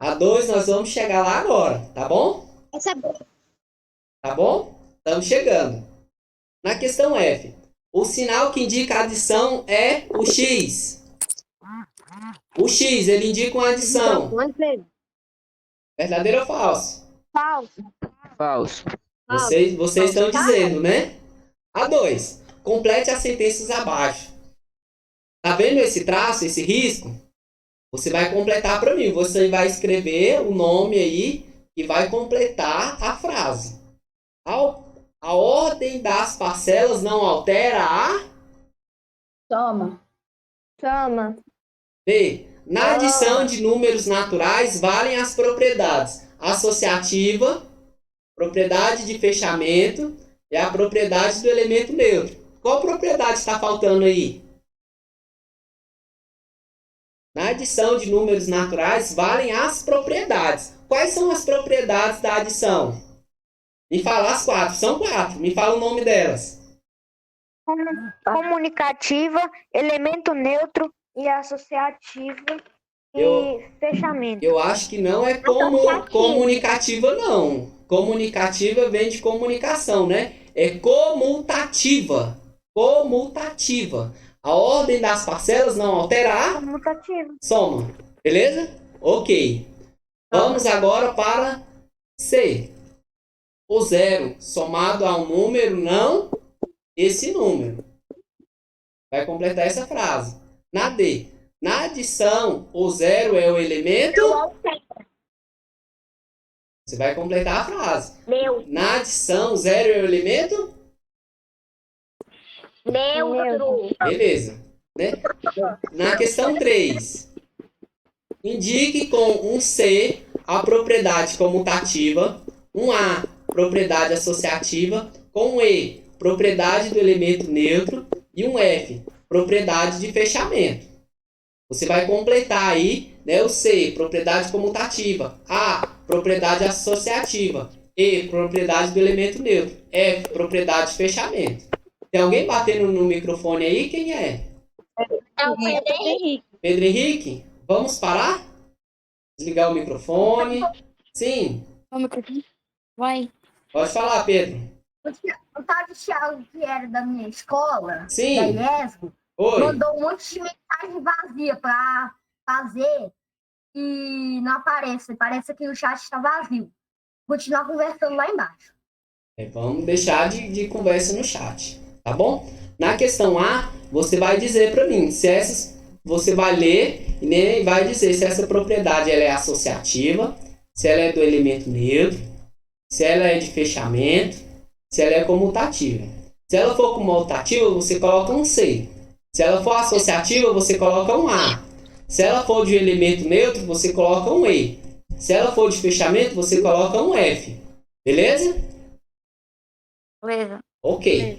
A 2 nós vamos chegar lá agora, tá bom? Essa Tá bom? Estamos chegando. Na questão F, o sinal que indica a adição é o X. O X, ele indica uma adição. Verdadeiro ou falso? Falso. Vocês estão dizendo, né? A 2, complete as sentenças abaixo. Tá vendo esse traço, esse risco? Você vai completar para mim. Você vai escrever o nome aí e vai completar a frase. A ordem das parcelas não altera a Soma. Soma. B. Na adição de números naturais, valem as propriedades associativa, propriedade de fechamento e a propriedade do elemento neutro. Qual propriedade está faltando aí? Na adição de números naturais, valem as propriedades. Quais são as propriedades da adição? Me fala as 4. São 4. Me fala o nome delas. Comunicativa, elemento neutro e associativa Eu- e fechamento. Eu acho que não é comunicativa, não. Comunicativa vem de comunicação, né? É comutativa. Comutativa. A ordem das parcelas não alterar. Comutativa. Soma. Beleza? Ok. Vamos agora para C. O zero somado a um número, não esse número. Vai completar essa frase. Na D. Na adição, o zero é o elemento. Você vai completar a frase. Neutro. Na adição, o zero é o elemento. Neutro. Beleza. Né? Na questão 3. Indique com um C a propriedade comutativa, um A, propriedade associativa, com um E, propriedade do elemento neutro e um F, propriedade de fechamento. Você vai completar aí, né, o C, propriedade comutativa, A, propriedade associativa, E, propriedade do elemento neutro, F, propriedade de fechamento. Tem alguém batendo no microfone aí? Quem é? É o Pedro Henrique. Pedro Henrique? Vamos parar? Desligar o microfone. Sim, Vai. pode falar, Pedro. O tal de Thiago, que era da minha escola, Sim. da IESGO, Oi. mandou um monte de mensagem vazia para fazer e não aparece. Parece que o chat está vazio. Continuar conversando lá embaixo. Vamos deixar de conversa no chat, tá bom? Na questão A, você vai dizer para mim se essas, você vai ler e vai dizer se essa propriedade ela é associativa, se ela é do elemento neutro, se ela é de fechamento, se ela é comutativa. Se ela for comutativa, você coloca um C. Se ela for associativa, você coloca um A. Se ela for de elemento neutro, você coloca um E. Se ela for de fechamento, você coloca um F. Beleza? Beleza. Ok.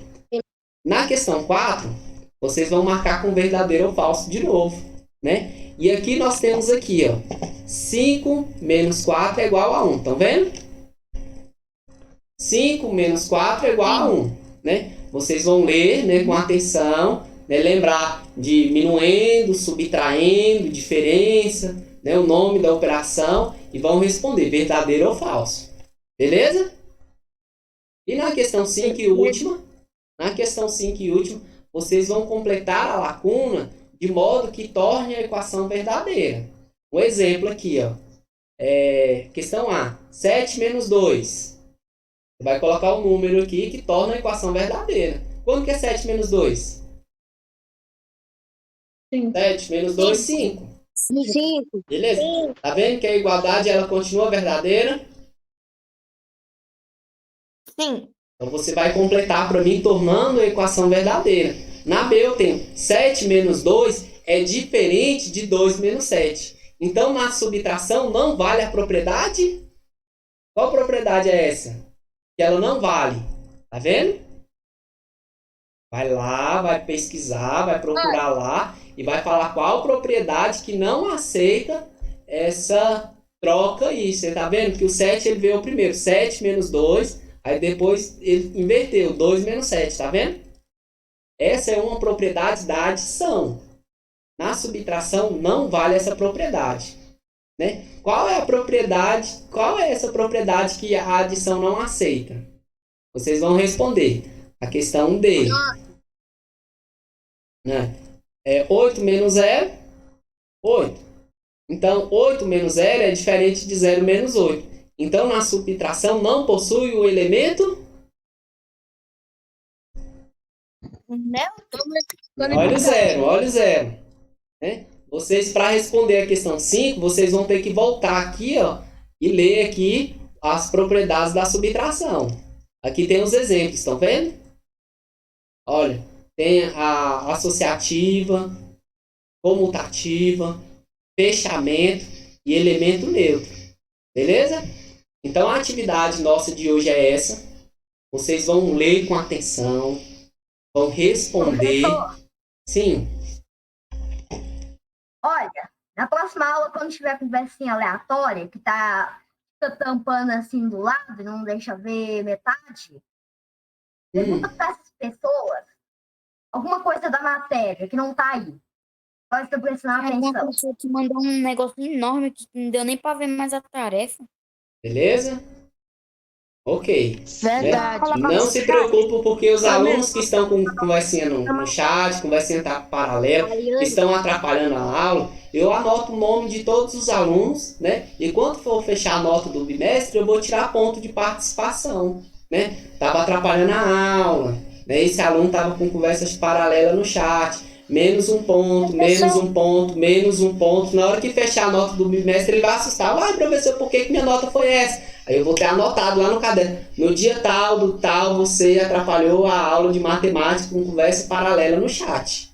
Na questão 4, vocês vão marcar com verdadeiro ou falso de novo, né? E aqui nós temos aqui, ó, 5 menos 4 é igual a 1, estão vendo? 5 menos 4 é igual a 1, né? Vocês vão ler, né, com atenção, né, lembrar de diminuindo, subtraindo, diferença, né, o nome da operação e vão responder verdadeiro ou falso. Beleza? E na questão 5 e última, vocês vão completar a lacuna de modo que torne a equação verdadeira. Um exemplo aqui, ó. Questão A. 7 menos 2. Você vai colocar o número aqui que torna a equação verdadeira. Quanto que é 7 menos 2? 7 menos 2, 5. 5. Beleza? Tá vendo que a igualdade ela continua verdadeira? Sim. Então você vai completar para mim tornando a equação verdadeira. Na B eu tenho 7 menos 2 é diferente de 2 menos 7. Então na subtração não vale a propriedade? Qual propriedade é essa? Que ela não vale. Tá vendo? Vai lá, vai pesquisar, vai procurar lá e vai falar qual propriedade que não aceita essa troca aí. Você tá vendo que o 7 ele veio primeiro. 7 menos 2. Aí depois ele inverteu, 2 menos 7, tá vendo? Essa é uma propriedade da adição. Na subtração não vale essa propriedade, né? Qual é essa propriedade que a adição não aceita? Vocês vão responder. A questão D. Né? 8 menos 0, 8. Então, 8 menos 0 é diferente de 0 menos 8. Então, na subtração não possui o elemento? Olha o zero. Né? Vocês, para responder a questão 5, vocês vão ter que voltar aqui, ó, e ler aqui as propriedades da subtração. Aqui tem os exemplos, estão vendo? Olha, tem a associativa, comutativa, fechamento e elemento neutro. Beleza? Então a atividade nossa de hoje é essa. Vocês vão ler com atenção, vão responder. Professor, Sim, olha, na próxima aula, quando tiver conversinha aleatória, que fica tampando assim do lado, não deixa ver metade, pergunta para essas pessoas alguma coisa da matéria que não tá aí. Pode estar prestando Uma atenção. pessoa que mandou um negócio enorme que não deu nem pra ver mais a tarefa. beleza? Ok. Verdade. Não se preocupe porque os alunos que estão com conversinha no chat, conversinha tá paralela, que estão atrapalhando a aula, eu anoto o nome de todos os alunos, né? E quando for fechar a nota do bimestre, eu vou tirar ponto de participação, né? Tava atrapalhando a aula, né? Esse aluno tava com conversas paralelas no chat, menos um ponto, menos um ponto, menos um ponto. Na hora que fechar a nota do bimestre, ele vai assustar. Ai, professor, por que minha nota foi essa? Aí eu vou ter anotado lá no caderno. No dia tal, do tal, você atrapalhou a aula de matemática com conversa paralela no chat.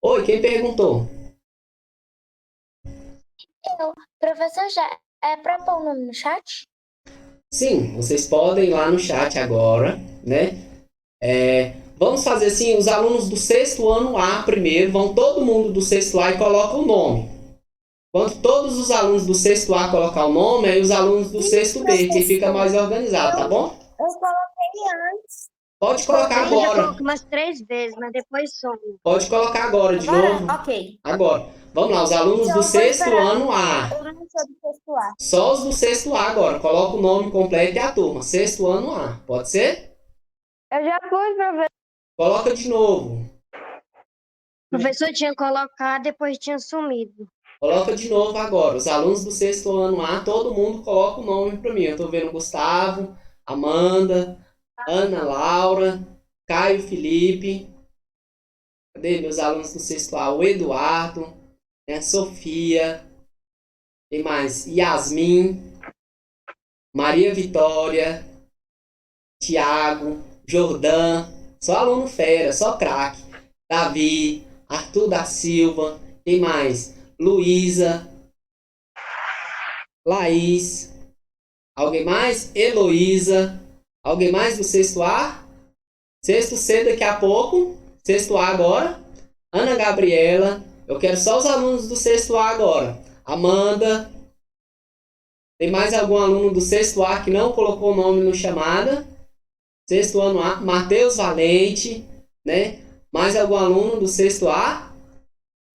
Oi, quem perguntou? Professor, já é para pôr o nome no chat? Sim, vocês podem ir lá no chat agora, né? Vamos fazer assim, os alunos do sexto ano A primeiro, vão todo mundo do sexto A e coloca o nome. Quando todos os alunos do sexto A colocar o nome, aí os alunos do sexto B, que fica mais organizado, tá bom? Eu coloquei antes. Pode colocar Eu já agora. coloquei umas 3 vezes, mas depois some. Pode colocar agora de novo. Ok. Agora. Vamos lá, os alunos do sexto ano A. Eu não sou do sexto A. Só os do sexto A agora. Coloca o nome completo e a turma. Sexto ano A. Pode ser? Eu já pus, professor. Coloca de novo. O professor tinha colocado, depois tinha sumido. Coloca de novo agora. Os alunos do sexto ano A, todo mundo coloca o nome para mim. Eu tô vendo Gustavo, Amanda, Ana Laura, Caio Felipe. Cadê meus alunos do sexto A? O Eduardo, né? Sofia. Tem mais? Yasmin, Maria Vitória, Tiago, Jordan. Só aluno fera, só craque. Davi, Arthur da Silva. Quem mais? Luísa, Laís, alguém mais? Heloísa, alguém mais do sexto A? Sexto C daqui a pouco, sexto A agora, Ana Gabriela, eu quero só os alunos do sexto A agora, Amanda, tem mais algum aluno do sexto A que não colocou o nome no chamada? Sexto ano A, Matheus Valente, né? Mais algum aluno do sexto A?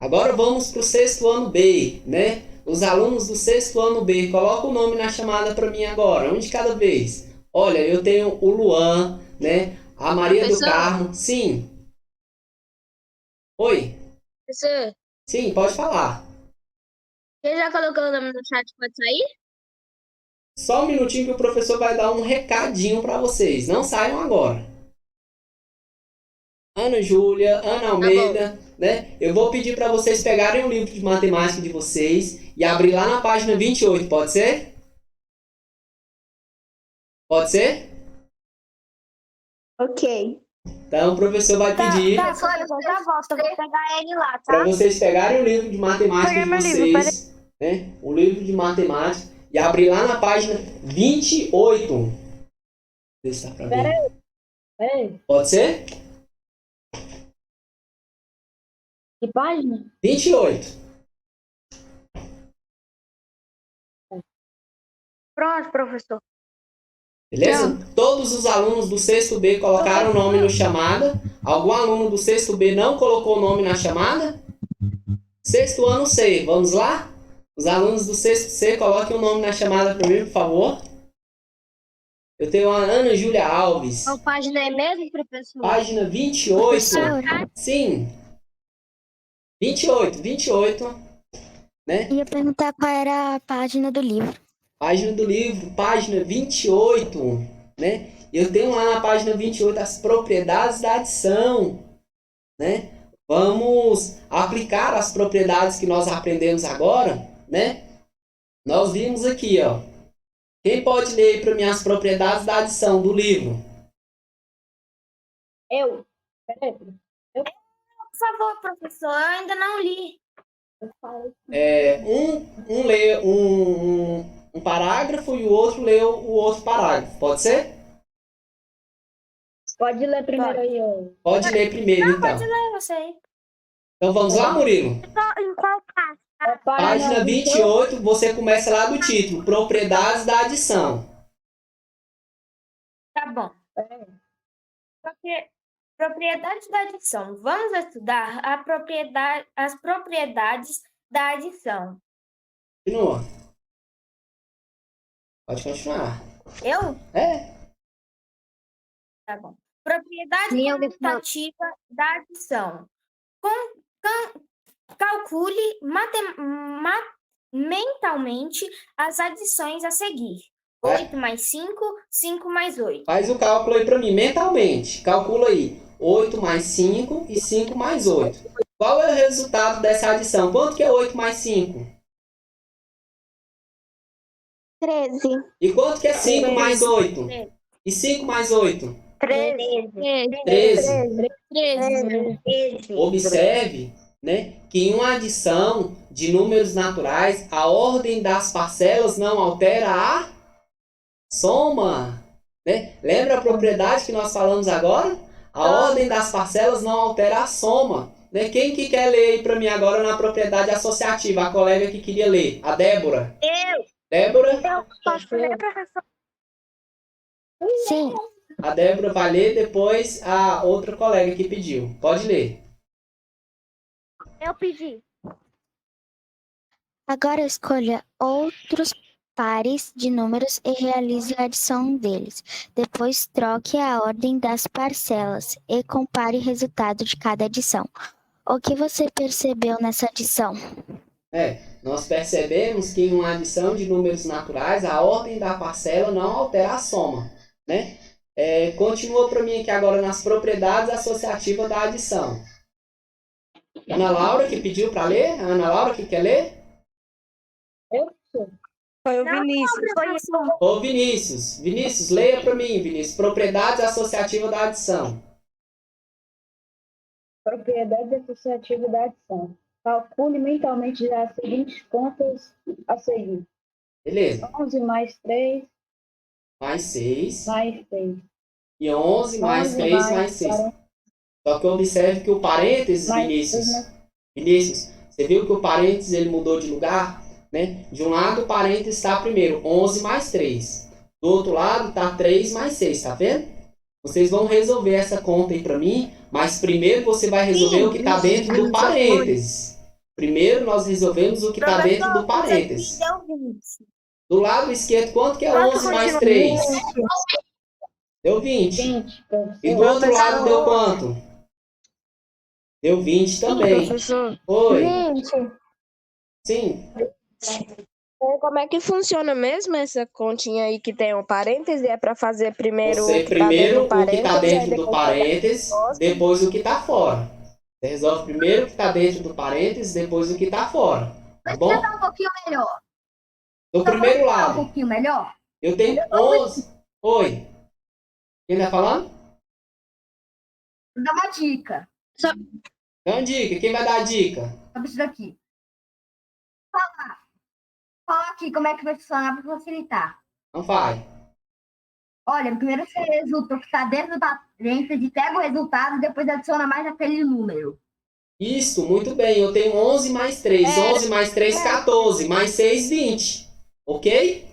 Agora vamos para o sexto ano B, né? Os alunos do sexto ano B, coloca o nome na chamada para mim agora, um de cada vez. Olha, eu tenho o Luan, né? A Maria do Carmo. Sim. Oi? Professor, Sim, pode falar. quem já colocou o nome no chat pode sair? Só um minutinho que o professor vai dar um recadinho para vocês. Não saiam agora. Ana Júlia, Ana Almeida, né? Eu vou pedir para vocês pegarem o livro de matemática de vocês e abrir lá na página 28, pode ser? Pode ser? Ok. Então o professor vai pedir Tá, só eu vou dar a volta, eu vou pegar ele lá, para tá? vocês pegarem o livro de matemática Peguei de meu livro, vocês, né? O livro de matemática e abrir lá na página 28. Deixa eu ver se dá para ver. Peraí. Pode ser? Que página? 28. Pronto, professor. Beleza? Todos os alunos do sexto B colocaram o nome no chamada. Algum aluno do sexto B não colocou o nome na chamada? Sexto ano C, vamos lá? Os alunos do sexto C, coloquem o nome na chamada para mim, por favor. Eu tenho a Ana Júlia Alves. Qual página é mesmo, professor? Página 28. Sim. 28. Né? Ia perguntar qual era a página do livro. Página do livro, página 28, né? Eu tenho lá na página 28 as propriedades da adição, né? Vamos aplicar as propriedades que nós aprendemos agora, né? Nós vimos aqui, ó. Quem pode ler para mim as propriedades da adição do livro? Eu. Peraí. favor, professor, eu ainda não li. Um lê um parágrafo e o outro lê o outro parágrafo. Pode ser? Pode ler primeiro aí, ó. Pode ler primeiro, então. Pode ler, você aí. Então vamos lá, Murilo? Em qual página? Página 28, você começa lá do título, propriedades da adição. Tá bom. Propriedades da adição. Vamos estudar as propriedades da adição. Continua. Pode continuar. Eu? É. Tá bom. Propriedade Sim, eu quantitativa da adição. Calcule mentalmente as adições a seguir. 8 mais 5, 5 mais 8. Faz o cálculo aí para mim, mentalmente. Calcula aí. 8 mais 5 e 5 mais 8. Qual é o resultado dessa adição? Quanto que é 8 mais 5? 13. E quanto que é 5 mais 8? E 5 mais 8? 13. 13. Observe, né, que em uma adição de números naturais, a ordem das parcelas não altera a soma. Né? Lembra a propriedade que nós falamos agora? A ordem das parcelas não altera a soma. Né? Quem que quer ler aí para mim agora na propriedade associativa? A colega que queria ler. A Débora. Eu. Débora? Eu posso ler, professor? Sim. A Débora vai ler, depois a outra colega que pediu. Pode ler. Eu pedi. Agora escolha outros pares de números e realize a adição deles. Depois troque a ordem das parcelas e compare o resultado de cada adição. O que você percebeu nessa adição? Nós percebemos que em uma adição de números naturais, a ordem da parcela não altera a soma. Né? Continua para mim aqui agora nas propriedades associativas da adição. Ana Laura que pediu para ler? A Ana Laura que quer ler? Foi o Vinícius. Ô Vinícius, Vinícius, leia para mim, Vinícius. Propriedades associativas da adição. Propriedade associativa da adição. Calcule mentalmente as seguintes contas a seguir. Beleza. 11 mais 3 Mais 6. mais 6. E 11 mais 3 mais 6. Só que observe que o parênteses, Vinícius, Vinícius, você viu que o parênteses ele mudou de lugar? Né? De um lado o parênteses está primeiro 11 mais 3. Do outro lado está 3 mais 6, tá vendo? Vocês vão resolver essa conta aí para mim, mas primeiro você vai resolver o que está dentro do parênteses. Primeiro nós resolvemos o que está dentro do parênteses. Do lado esquerdo, quanto que é 11 mais 3? Deu 20. E do outro lado deu quanto? Deu 20 também. Oi. 20. Sim. Como é que funciona mesmo essa continha aí que tem um parêntese? É para fazer primeiro Você o que primeiro tá o que está dentro do parêntese, parênteses, depois o que está fora. Você resolve primeiro o que está dentro do parênteses, depois o que está fora. Tá bom? Explicar um pouquinho melhor. Do primeiro Um lado, pouquinho melhor. eu tenho 11. Oi. Quem tá falando? Vou dar uma dica. Dá uma dica. Quem vai dar a dica? Sobre isso daqui. Fala aqui como é que vai funcionar para facilitar. Não vai. Olha, primeiro você resulta o que está dentro do parênteses, pega o resultado e depois adiciona mais aquele número. Isso, muito bem. Eu tenho 11 mais 3. 11 mais 3, 14. Mais 6, 20. Ok?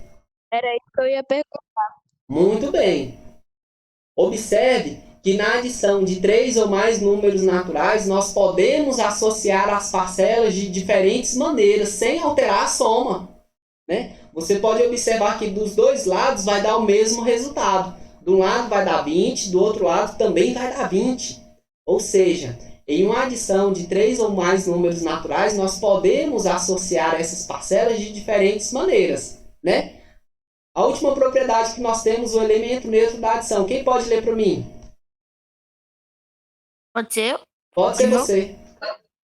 Era isso que eu ia perguntar. Muito bem. Observe que na adição de 3 ou mais números naturais, nós podemos associar as parcelas de diferentes maneiras, sem alterar a soma. Né? Você pode observar que dos dois lados vai dar o mesmo resultado. De um lado vai dar 20, do outro lado também vai dar 20. Ou seja, em uma adição de 3 ou mais números naturais, nós podemos associar essas parcelas de diferentes maneiras. Né? A última propriedade que nós temos, o elemento neutro da adição. Quem pode ler para mim? Pode ser eu? Pode ser você.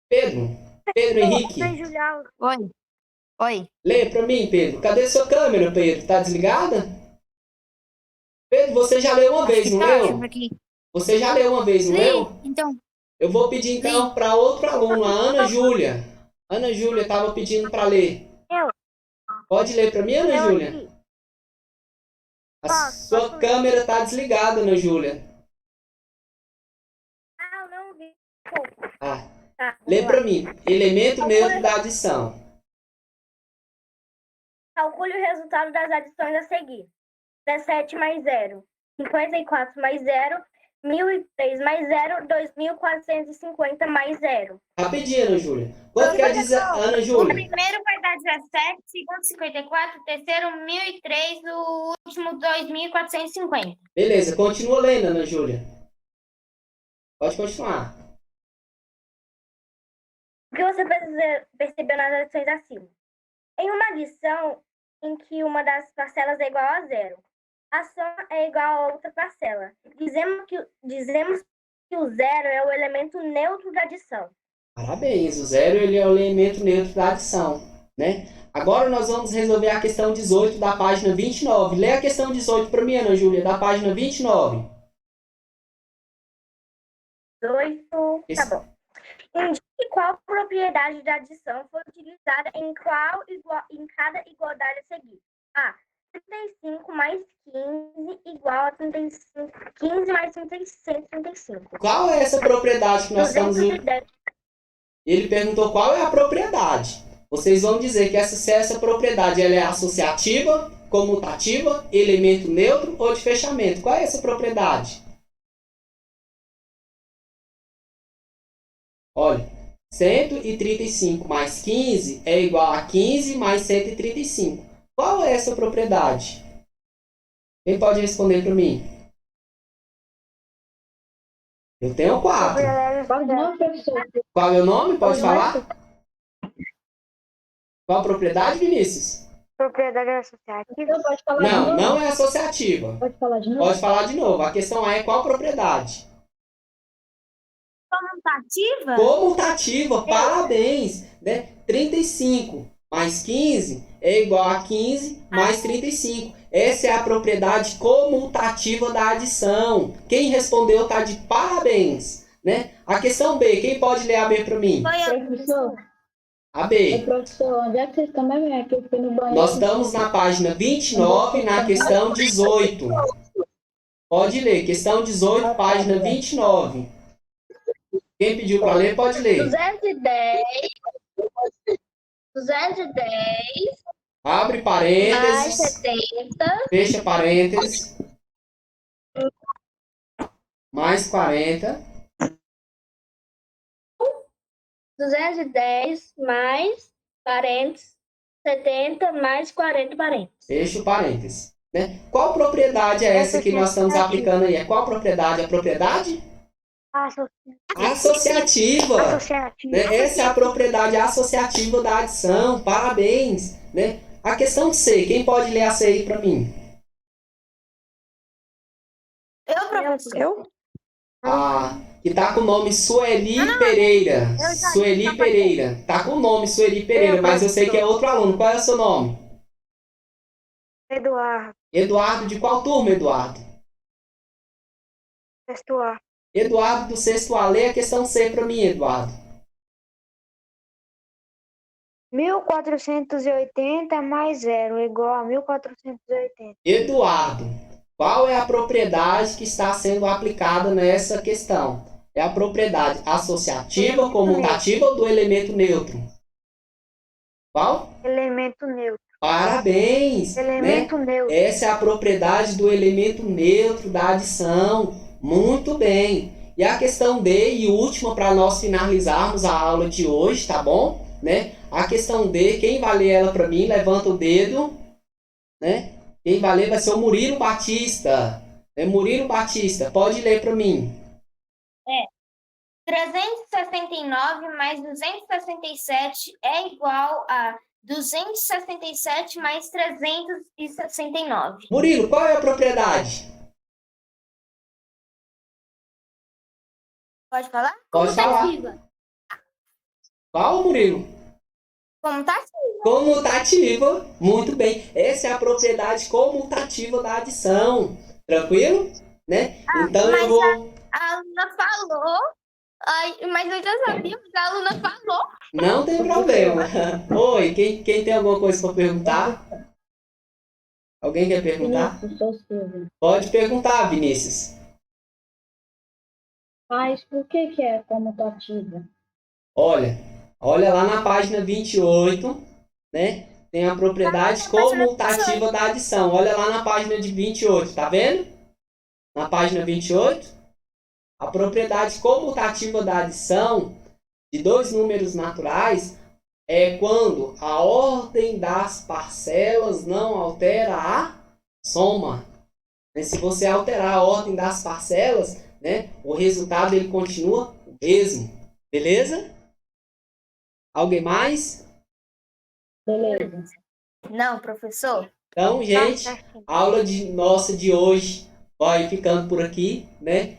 Pedro. Pedro Henrique. Oi. Oi. Lê para mim, Pedro. Cadê sua câmera, Pedro? Tá desligada? Pedro, você já leu uma vez, não leu? Você já leu uma vez, não leu? Então, Eu vou pedir então para outro aluno, a Ana Júlia. Ana Júlia estava pedindo para ler. Pode ler para mim, Ana Júlia? A sua câmera está desligada, Ana Júlia. Não vi. Lê para mim. Elemento neutro da adição. Calcule o resultado das adições a seguir. 17 mais 0, 54 mais 0, 1.003 mais 0, 2.450 mais 0. Rapidinho, Ana Júlia. Quanto quer dizer, Ana Júlia? O primeiro vai dar 17, o segundo 54, o terceiro 1.003, o último 2.450. Beleza, continua lendo, Ana Júlia. Pode continuar. O que você precisa perceber nas adições acima? Em uma adição em que uma das parcelas é igual a 0, a soma é igual a outra parcela. Dizemos que o 0 é o elemento neutro da adição. Parabéns, o 0 ele é o elemento neutro da adição, né? Agora nós vamos resolver a questão 18 da página 29. Lê a questão 18 para mim, Ana Júlia, da página 29. 18, tá bom. Indique qual propriedade da adição foi utilizada em cada igualdade a seguir. A. 35 mais 15 igual a 35. 15 mais 135. Qual é essa propriedade que nós estamos... 210. Ele perguntou qual é a propriedade. Vocês vão dizer que se essa propriedade ela é associativa, comutativa, elemento neutro ou de fechamento. Qual é essa propriedade? Olha, 135 mais 15 é igual a 15 mais 135. Qual é essa propriedade? Quem pode responder para mim? Eu tenho 4. Qual é o nome? Pode falar? Qual a propriedade, Vinícius? Propriedade associativa. Pode falar de novo? Não é associativa. Pode falar de novo? Pode falar de novo. A questão é qual propriedade? Comutativa? Comutativa, parabéns. Né? 35 mais 15 é igual a 15 mais 35. Essa é a propriedade comutativa da adição. Quem respondeu está de parabéns. Né? A questão B, quem pode ler a B para mim? Professor, A B. professor, onde é que vocês estão mesmo? Aqui eu fui no banheiro. Nós estamos na página 29, na questão 18. Pode ler, questão 18, página 29. Quem pediu para ler, pode ler. 210 Abre mais parênteses, 70 fecha parênteses, mais 40, 210 mais parênteses 70 mais 40 parênteses. fecha o parênteses. Né? Qual propriedade é essa que nós estamos aplicando aí? Qual propriedade? A propriedade? Associativa. Né? Essa é a propriedade associativa da adição. Parabéns. Né? A questão C, quem pode ler essa aí para mim? Eu. Que tá com o nome Sueli Pereira. Sueli Pereira. Tá com o nome Sueli Pereira, mas eu sei que é outro aluno. Qual é o seu nome? Eduardo. Eduardo, de qual turma, Eduardo? Sexto A. Eduardo do sexto A. Lê a questão C para mim, Eduardo. 1.480 mais 0 igual a 1.480. Eduardo, qual é a propriedade que está sendo aplicada nessa questão? É a propriedade associativa, comutativa ou do elemento neutro? Qual? Elemento neutro. Parabéns! Elemento né? neutro. Essa é a propriedade do elemento neutro da adição. Muito bem. E a questão D e última para nós finalizarmos a aula de hoje, tá bom? Né? A questão D, quem vai ler ela para mim, levanta o dedo. Né? Quem vai ler vai ser o Murilo Batista. Murilo Batista, pode ler para mim. 369 mais 267 é igual a 267 mais 369. Murilo, qual é a propriedade? Pode falar? Pode falar. Qual, Murilo? Comutativa. Comutativa. Muito bem. Essa é a propriedade comutativa da adição. Tranquilo? Né? Então eu vou... A aluna falou Ai, mas eu já sabia, porque a aluna falou. Não tem problema. Oi, quem tem alguma coisa para perguntar? Alguém quer perguntar? Vinícius, sou Silvia. Pode perguntar, Vinícius. Mas por que é comutativa? Olha lá na página 28, né? Tem a propriedade comutativa da adição. Olha lá na página de 28, tá vendo? Na página 28, a propriedade comutativa da adição de dois números naturais é quando a ordem das parcelas não altera a soma. Se você alterar a ordem das parcelas, né, o resultado ele continua o mesmo. Beleza? Alguém mais? Beleza. Não, professor. Então, gente, a aula nossa de hoje vai ficando por aqui, né?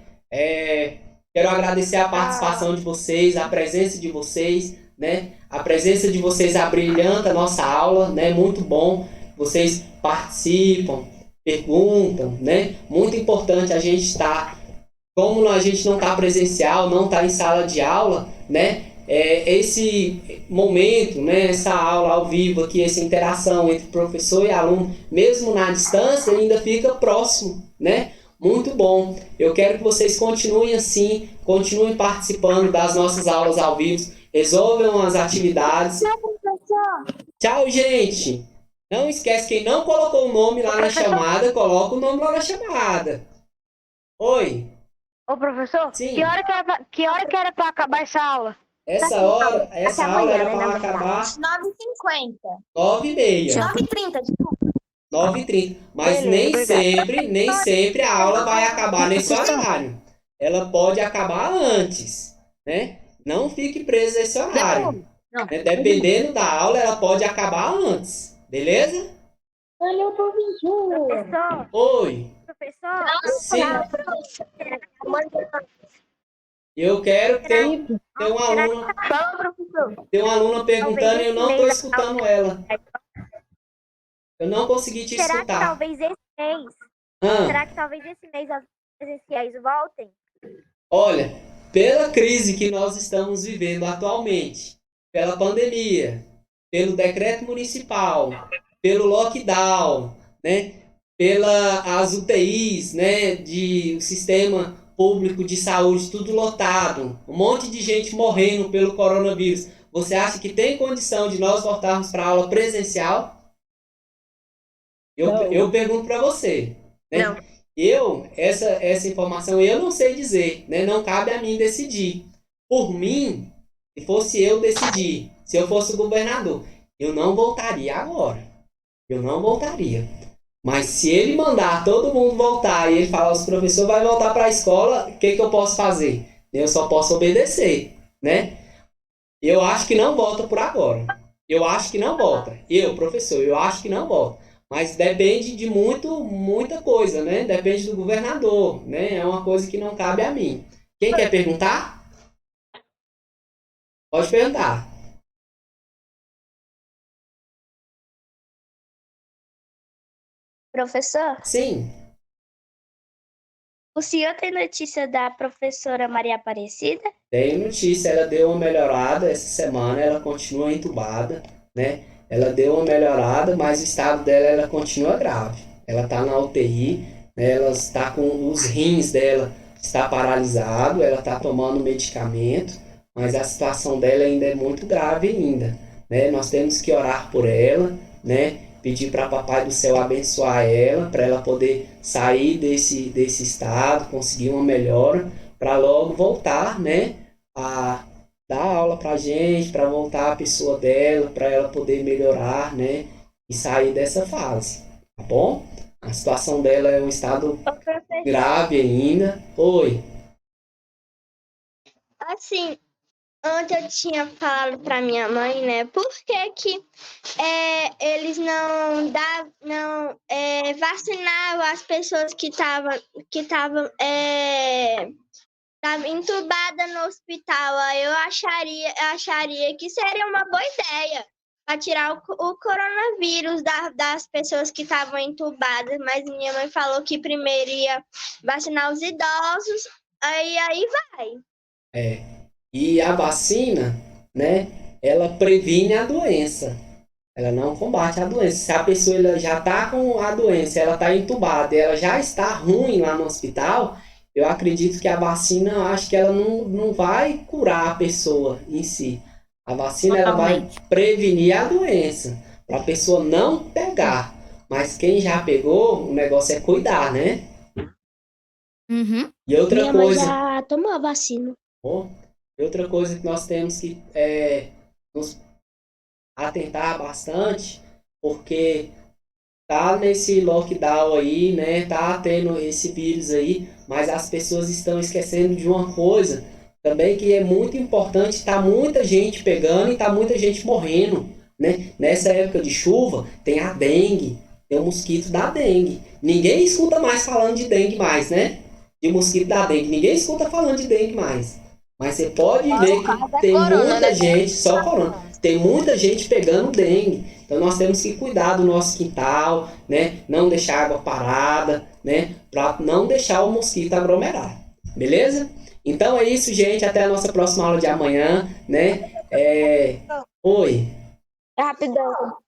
Quero agradecer a participação de vocês, a presença de vocês, né? A presença de vocês abrilhanta a nossa aula, né? Muito bom. Vocês participam, perguntam, né? Muito importante a gente estar, como a gente não está presencial, não está em sala de aula, né? Esse momento, né? Essa aula ao vivo aqui, essa interação entre professor e aluno, mesmo na distância, ainda fica próximo, né? Muito bom. Eu quero que vocês continuem assim, continuem participando das nossas aulas ao vivo, resolvam as atividades. Tchau, gente! Não esquece, quem não colocou o nome lá na chamada, coloca o nome lá na chamada. Oi? Ô, professor, Sim. que hora que era pra acabar essa aula? Essa aula era para acabar 9h50. 9h30. 9h30, desculpa. 9h30. Mas nem sempre a aula vai acabar nesse horário. Ela pode acabar antes, né? Não fique preso a esse horário. Não. Né? Dependendo da aula, ela pode acabar antes. Beleza? Valeu, professor. Professor, Oi. professor. Sim. Eu quero ter uma aluna. Fala, professor. Tem uma aluna perguntando e eu não estou escutando ela. Eu não consegui te Será que escutar. talvez esse mês, será que talvez esse mês as presenciais voltem? Olha, pela crise que nós estamos vivendo atualmente, pela pandemia, pelo decreto municipal, pelo lockdown, né, pelas UTIs, né, de sistema público de saúde tudo lotado, um monte de gente morrendo pelo coronavírus. Você acha que tem condição de nós voltarmos para a aula presencial? Eu pergunto para você. Né? Não. Essa informação eu não sei dizer, né? Não cabe a mim decidir. Por mim, se fosse eu decidir, se eu fosse o governador, eu não voltaria agora. Eu não voltaria. Mas se ele mandar todo mundo voltar e ele falar, os professores vai voltar para a escola, o que eu posso fazer? Eu só posso obedecer, né? Eu acho que não volta por agora. Eu acho que não volta. Professor, eu acho que não volta. Mas depende de muita coisa, né? Depende do governador, né? É uma coisa que não cabe a mim. Quem quer perguntar? Pode perguntar. Professor, Sim. o senhor tem notícia da professora Maria Aparecida? Tenho notícia, ela deu uma melhorada essa semana, ela continua entubada, né? Ela deu uma melhorada, mas o estado dela ela continua grave. Ela está na UTI, né? Ela está com os rins dela está paralisado, ela está tomando medicamento, mas a situação dela ainda é muito grave ainda, né? Nós temos que orar por ela, né? Pedir para Papai do Céu abençoar ela, para ela poder sair desse estado, conseguir uma melhora, para logo voltar, né? A dar aula pra gente, para voltar a pessoa dela, para ela poder melhorar, né? E sair dessa fase, tá bom? A situação dela é um estado grave ainda. Oi. Assim, ontem eu tinha falado para minha mãe, né? Por que que eles não vacinavam as pessoas que estavam entubadas no hospital? Aí eu acharia que seria uma boa ideia para tirar o coronavírus das pessoas que estavam entubadas, mas minha mãe falou que primeiro ia vacinar os idosos, aí vai. E a vacina, né, ela previne a doença. Ela não combate a doença. Se a pessoa ela já está com a doença, ela está entubada, ela já está ruim lá no hospital, eu acredito que a vacina, eu acho que ela não vai curar a pessoa em si. A vacina ela vai Totalmente. prevenir a doença, para a pessoa não pegar. Mas quem já pegou, o negócio é cuidar, né? Uhum. E outra Minha mãe coisa, já tomou a vacina. ó, e outra coisa que nós temos que nos atentar bastante, porque tá nesse lockdown aí, né? Tá tendo esse vírus aí, mas as pessoas estão esquecendo de uma coisa também que é muito importante, tá muita gente pegando e tá muita gente morrendo, né? Nessa época de chuva, tem a dengue, tem o mosquito da dengue. Ninguém escuta mais falando de dengue mais, né? De mosquito da dengue, ninguém escuta falando de dengue mais. Mas você pode ver que tem corona, muita né? gente só corona. Tem muita gente pegando dengue. Então nós temos que cuidar do nosso quintal, né? Não deixar água parada, né? Para não deixar o mosquito aglomerar. Beleza? Então é isso, gente. Até a nossa próxima aula de amanhã, né? Oi. Rapidão.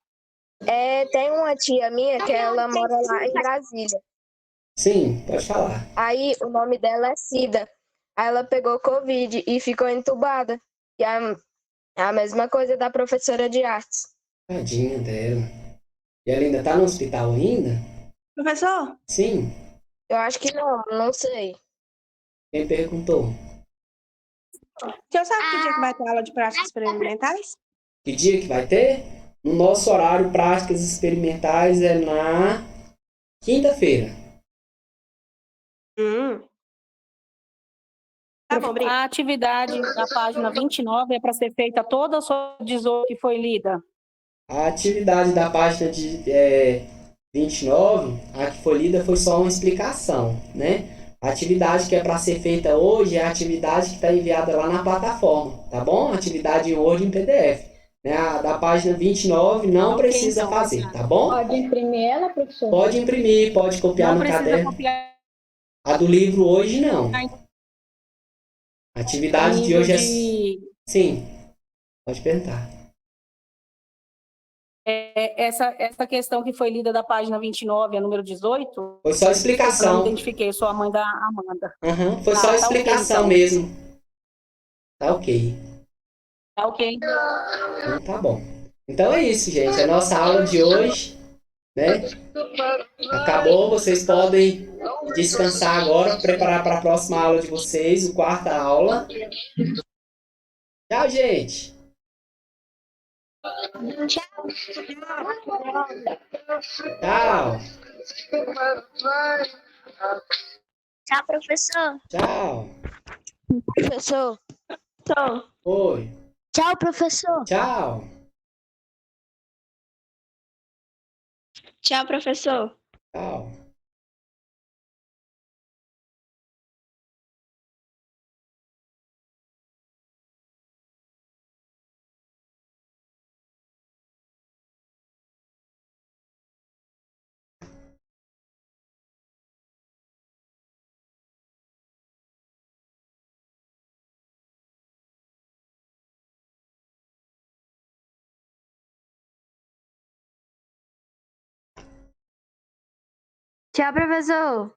Tem uma tia minha que ela mora lá em Brasília. Sim, pode falar. Aí o nome dela é Cida. Aí ela pegou Covid e ficou entubada. E a mesma coisa da professora de artes. Tadinha dela. E ela ainda tá no hospital ainda? Professor, Sim. Eu acho que não sei. Quem perguntou? o senhor sabe que dia que vai ter aula de práticas experimentais? Que dia que vai ter? No nosso horário, práticas experimentais é na quinta-feira. Tá bom, obrigada. A atividade da página 29 é para ser feita toda ou só 18 que foi lida? A atividade da página de 29, a que foi lida, foi só uma explicação, né? A atividade que é para ser feita hoje é a atividade que está enviada lá na plataforma, tá bom? Atividade Word em PDF. Né? A da página 29 não Ok, precisa então, fazer, tá bom? Pode imprimir ela, professor? Pode imprimir, pode copiar Não no precisa caderno. copiar A do livro hoje não. A atividade de nível hoje é. de... Sim, pode perguntar. Essa questão que foi lida da página 29, a número 18, Foi só eu não explicação. identifiquei, eu sou a mãe da Amanda. Uhum, foi só Tá ok, explicação então. mesmo. Tá ok. Tá ok. Então tá bom. Então é isso, gente. A nossa aula de hoje, né? Acabou. Vocês podem descansar agora, preparar para a próxima aula de vocês, a quarta aula. Tchau, gente. Tchau. Tchau, professor. Tchau. Professor. Oi. Tchau, professor. Tchau. Tchau, professor. Tchau. Tchau, professor.